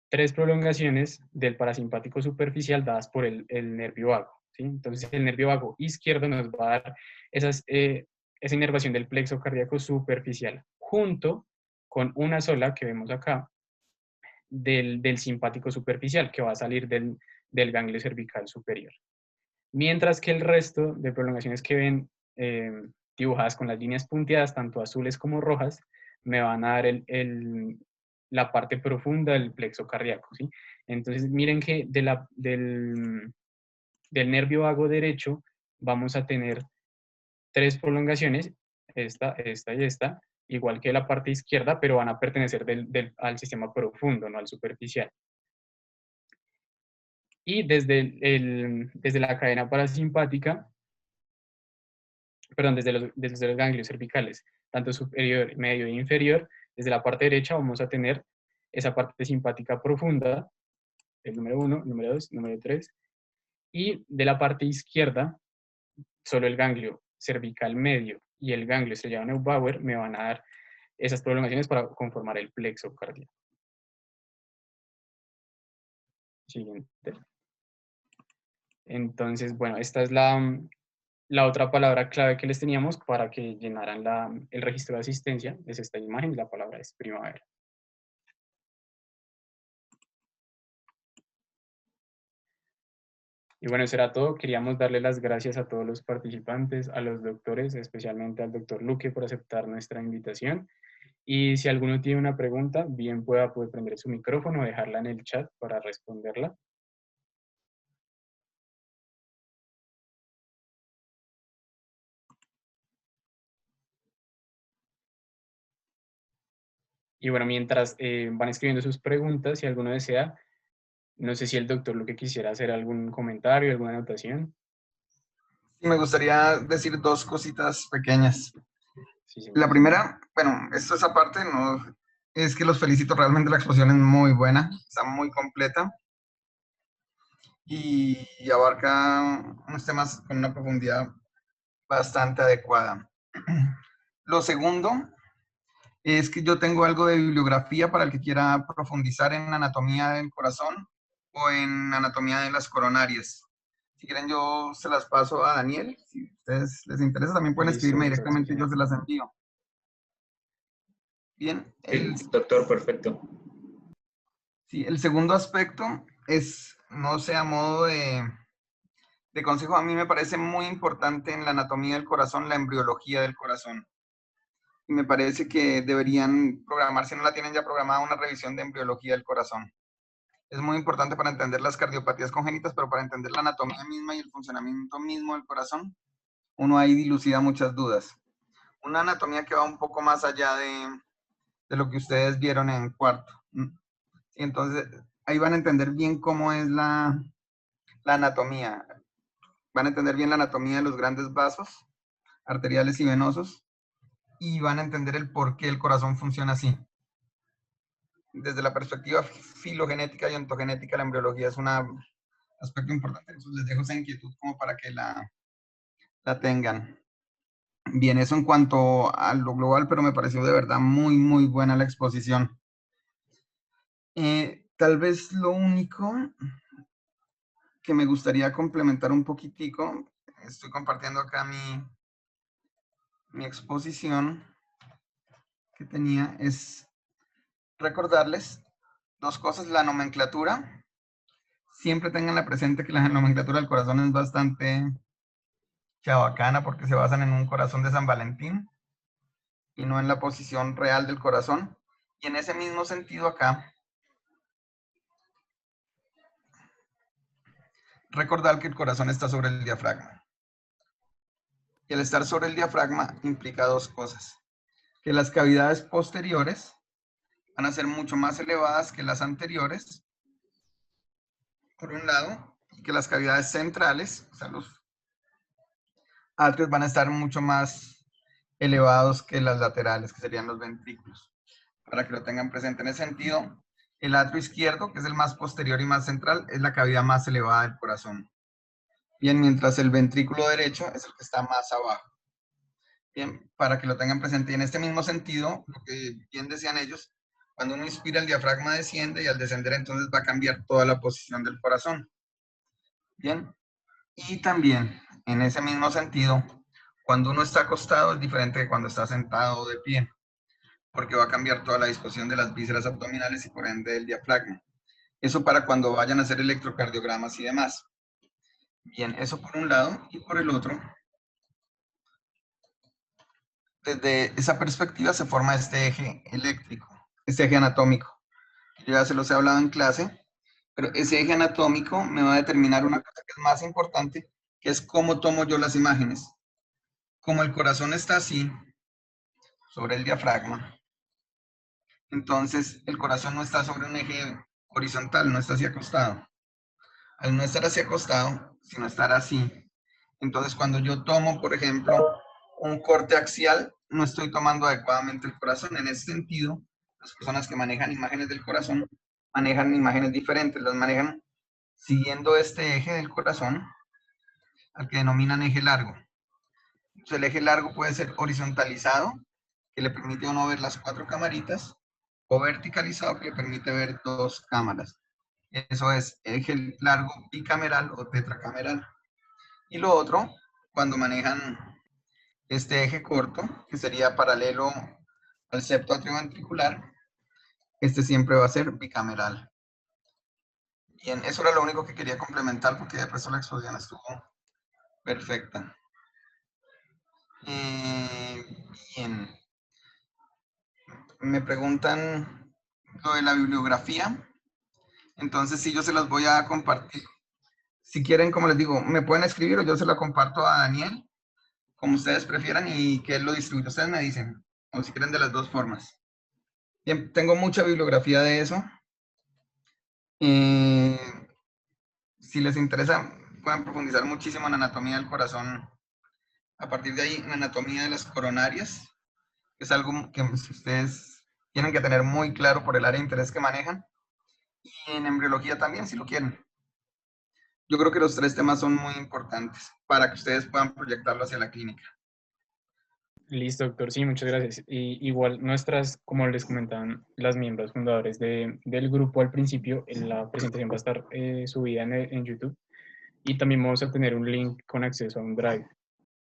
3 prolongaciones del parasimpático superficial dadas por el nervio vago, ¿sí? Entonces el nervio vago izquierdo nos va a dar esa inervación del plexo cardíaco superficial, junto con una sola que vemos acá, del simpático superficial, que va a salir del ganglio cervical superior. Mientras que el resto de prolongaciones que ven dibujadas con las líneas punteadas, tanto azules como rojas, me van a dar la parte profunda del plexo cardíaco, ¿sí? Entonces, miren que del nervio vago derecho vamos a tener 3 prolongaciones, esta y esta, igual que la parte izquierda, pero van a pertenecer al sistema profundo, no al superficial. Y desde la cadena parasimpática, perdón, desde los ganglios cervicales, tanto superior, medio e inferior, desde la parte derecha vamos a tener esa parte simpática profunda, el número 1, número 2, número 3, y de la parte izquierda, solo el ganglio cervical medio y el ganglio estrellado Neubauer me van a dar esas prolongaciones para conformar el plexo cardíaco. Siguiente. Entonces, bueno, esta es la otra palabra clave que les teníamos para que llenaran el registro de asistencia. Es esta imagen y la palabra es primavera. Y bueno, eso era todo. Queríamos darle las gracias a todos los participantes, a los doctores, especialmente al doctor Luque por aceptar nuestra invitación. Y si alguno tiene una pregunta, bien puede prender su micrófono o dejarla en el chat para responderla. Y bueno, mientras van escribiendo sus preguntas, si alguno desea, no sé si el doctor Luque quisiera hacer algún comentario, alguna anotación. Sí, me gustaría decir 2 cositas pequeñas. Sí, La primera, bueno, esto es aparte, no, es que los felicito, realmente la exposición es muy buena, está muy completa y abarca unos temas con una profundidad bastante adecuada. Lo segundo es que yo tengo algo de bibliografía para el que quiera profundizar en anatomía del corazón o en anatomía de las coronarias. Si quieren yo se las paso a Daniel, si a ustedes les interesa también pueden Listo, escribirme doctor, directamente y sí. yo se las envío. Bien, Sí, doctor, perfecto. sí, el segundo aspecto es, no sé, a modo de consejo, a mí me parece muy importante en la anatomía del corazón, la embriología del corazón. Y me parece que deberían programar, si no la tienen ya programada, una revisión de embriología del corazón. Es muy importante para entender las cardiopatías congénitas, pero para entender la anatomía misma y el funcionamiento mismo del corazón, uno ahí dilucida muchas dudas. Una anatomía que va un poco más allá de lo que ustedes vieron en cuarto. Y entonces, ahí van a entender bien cómo es la anatomía. Van a entender bien la anatomía de los grandes vasos arteriales y venosos y van a entender el por qué el corazón funciona así. Desde la perspectiva filogenética y ontogenética, la embriología es un aspecto importante. Entonces les dejo esa inquietud como para que la tengan. Bien, eso en cuanto a lo global, pero me pareció de verdad muy, muy buena la exposición. Tal vez lo único que me gustaría complementar un poquitico, estoy compartiendo acá mi exposición que tenía, es recordarles 2 cosas, la nomenclatura. Siempre tenganla presente que la nomenclatura del corazón es bastante chabacana porque se basan en un corazón de San Valentín y no en la posición real del corazón. Y en ese mismo sentido acá, recordar que el corazón está sobre el diafragma. Y el estar sobre el diafragma implica 2 cosas. Que las cavidades posteriores van a ser mucho más elevadas que las anteriores, por un lado, y que las cavidades centrales, o sea, los atrios van a estar mucho más elevados que las laterales, que serían los ventrículos. Para que lo tengan presente en ese sentido, el atrio izquierdo, que es el más posterior y más central, es la cavidad más elevada del corazón. Bien, mientras el ventrículo derecho es el que está más abajo. Bien, para que lo tengan presente. Y en este mismo sentido, lo que bien decían ellos, cuando uno inspira el diafragma desciende y al descender entonces va a cambiar toda la posición del corazón. Bien, y también en ese mismo sentido, cuando uno está acostado es diferente de cuando está sentado o de pie. porque va a cambiar toda la disposición de las vísceras abdominales y por ende del diafragma. Eso para cuando vayan a hacer electrocardiogramas y demás. Bien, eso por un lado, y por el otro, desde esa perspectiva se forma este eje eléctrico, este eje anatómico. Yo ya se los he hablado en clase, pero ese eje anatómico me va a determinar una cosa que es más importante, que es cómo tomo yo las imágenes. Como el corazón está así, sobre el diafragma, entonces el corazón no está sobre un eje horizontal, no está así acostado. Al no estar así acostado, sino estar así, entonces cuando yo tomo, por ejemplo, un corte axial, no estoy tomando adecuadamente el corazón. En ese sentido, las personas que manejan imágenes del corazón manejan imágenes diferentes, las manejan siguiendo este eje del corazón, al que denominan eje largo. Entonces, el eje largo puede ser horizontalizado, que le permite a uno ver las 4 camaritas, o verticalizado, que le permite ver 2 cámaras. Eso es eje largo bicameral o tetracameral. Y lo otro, cuando manejan este eje corto, que sería paralelo al septo atrioventricular, este siempre va a ser bicameral. Bien, eso era lo único que quería complementar porque de resto la exposición estuvo perfecta. Bien. Me preguntan lo de la bibliografía. Entonces, sí, yo se las voy a compartir. Si quieren, como les digo, me pueden escribir o yo se la comparto a Daniel, como ustedes prefieran, y que él lo distribuya. Ustedes me dicen, o si quieren de las dos formas. Bien, tengo mucha bibliografía de eso. Si les interesa, pueden profundizar muchísimo en anatomía del corazón. A partir de ahí, en anatomía de las coronarias, que es algo que ustedes tienen que tener muy claro por el área de interés que manejan. Y en embriología también, si lo quieren. Yo creo que los 3 temas son muy importantes para que ustedes puedan proyectarlo hacia la clínica. Listo, doctor. Sí, muchas gracias. Y igual nuestras, como les comentaban, las miembros fundadores del grupo al principio, la presentación va a estar subida en YouTube y también vamos a tener un link con acceso a un Drive.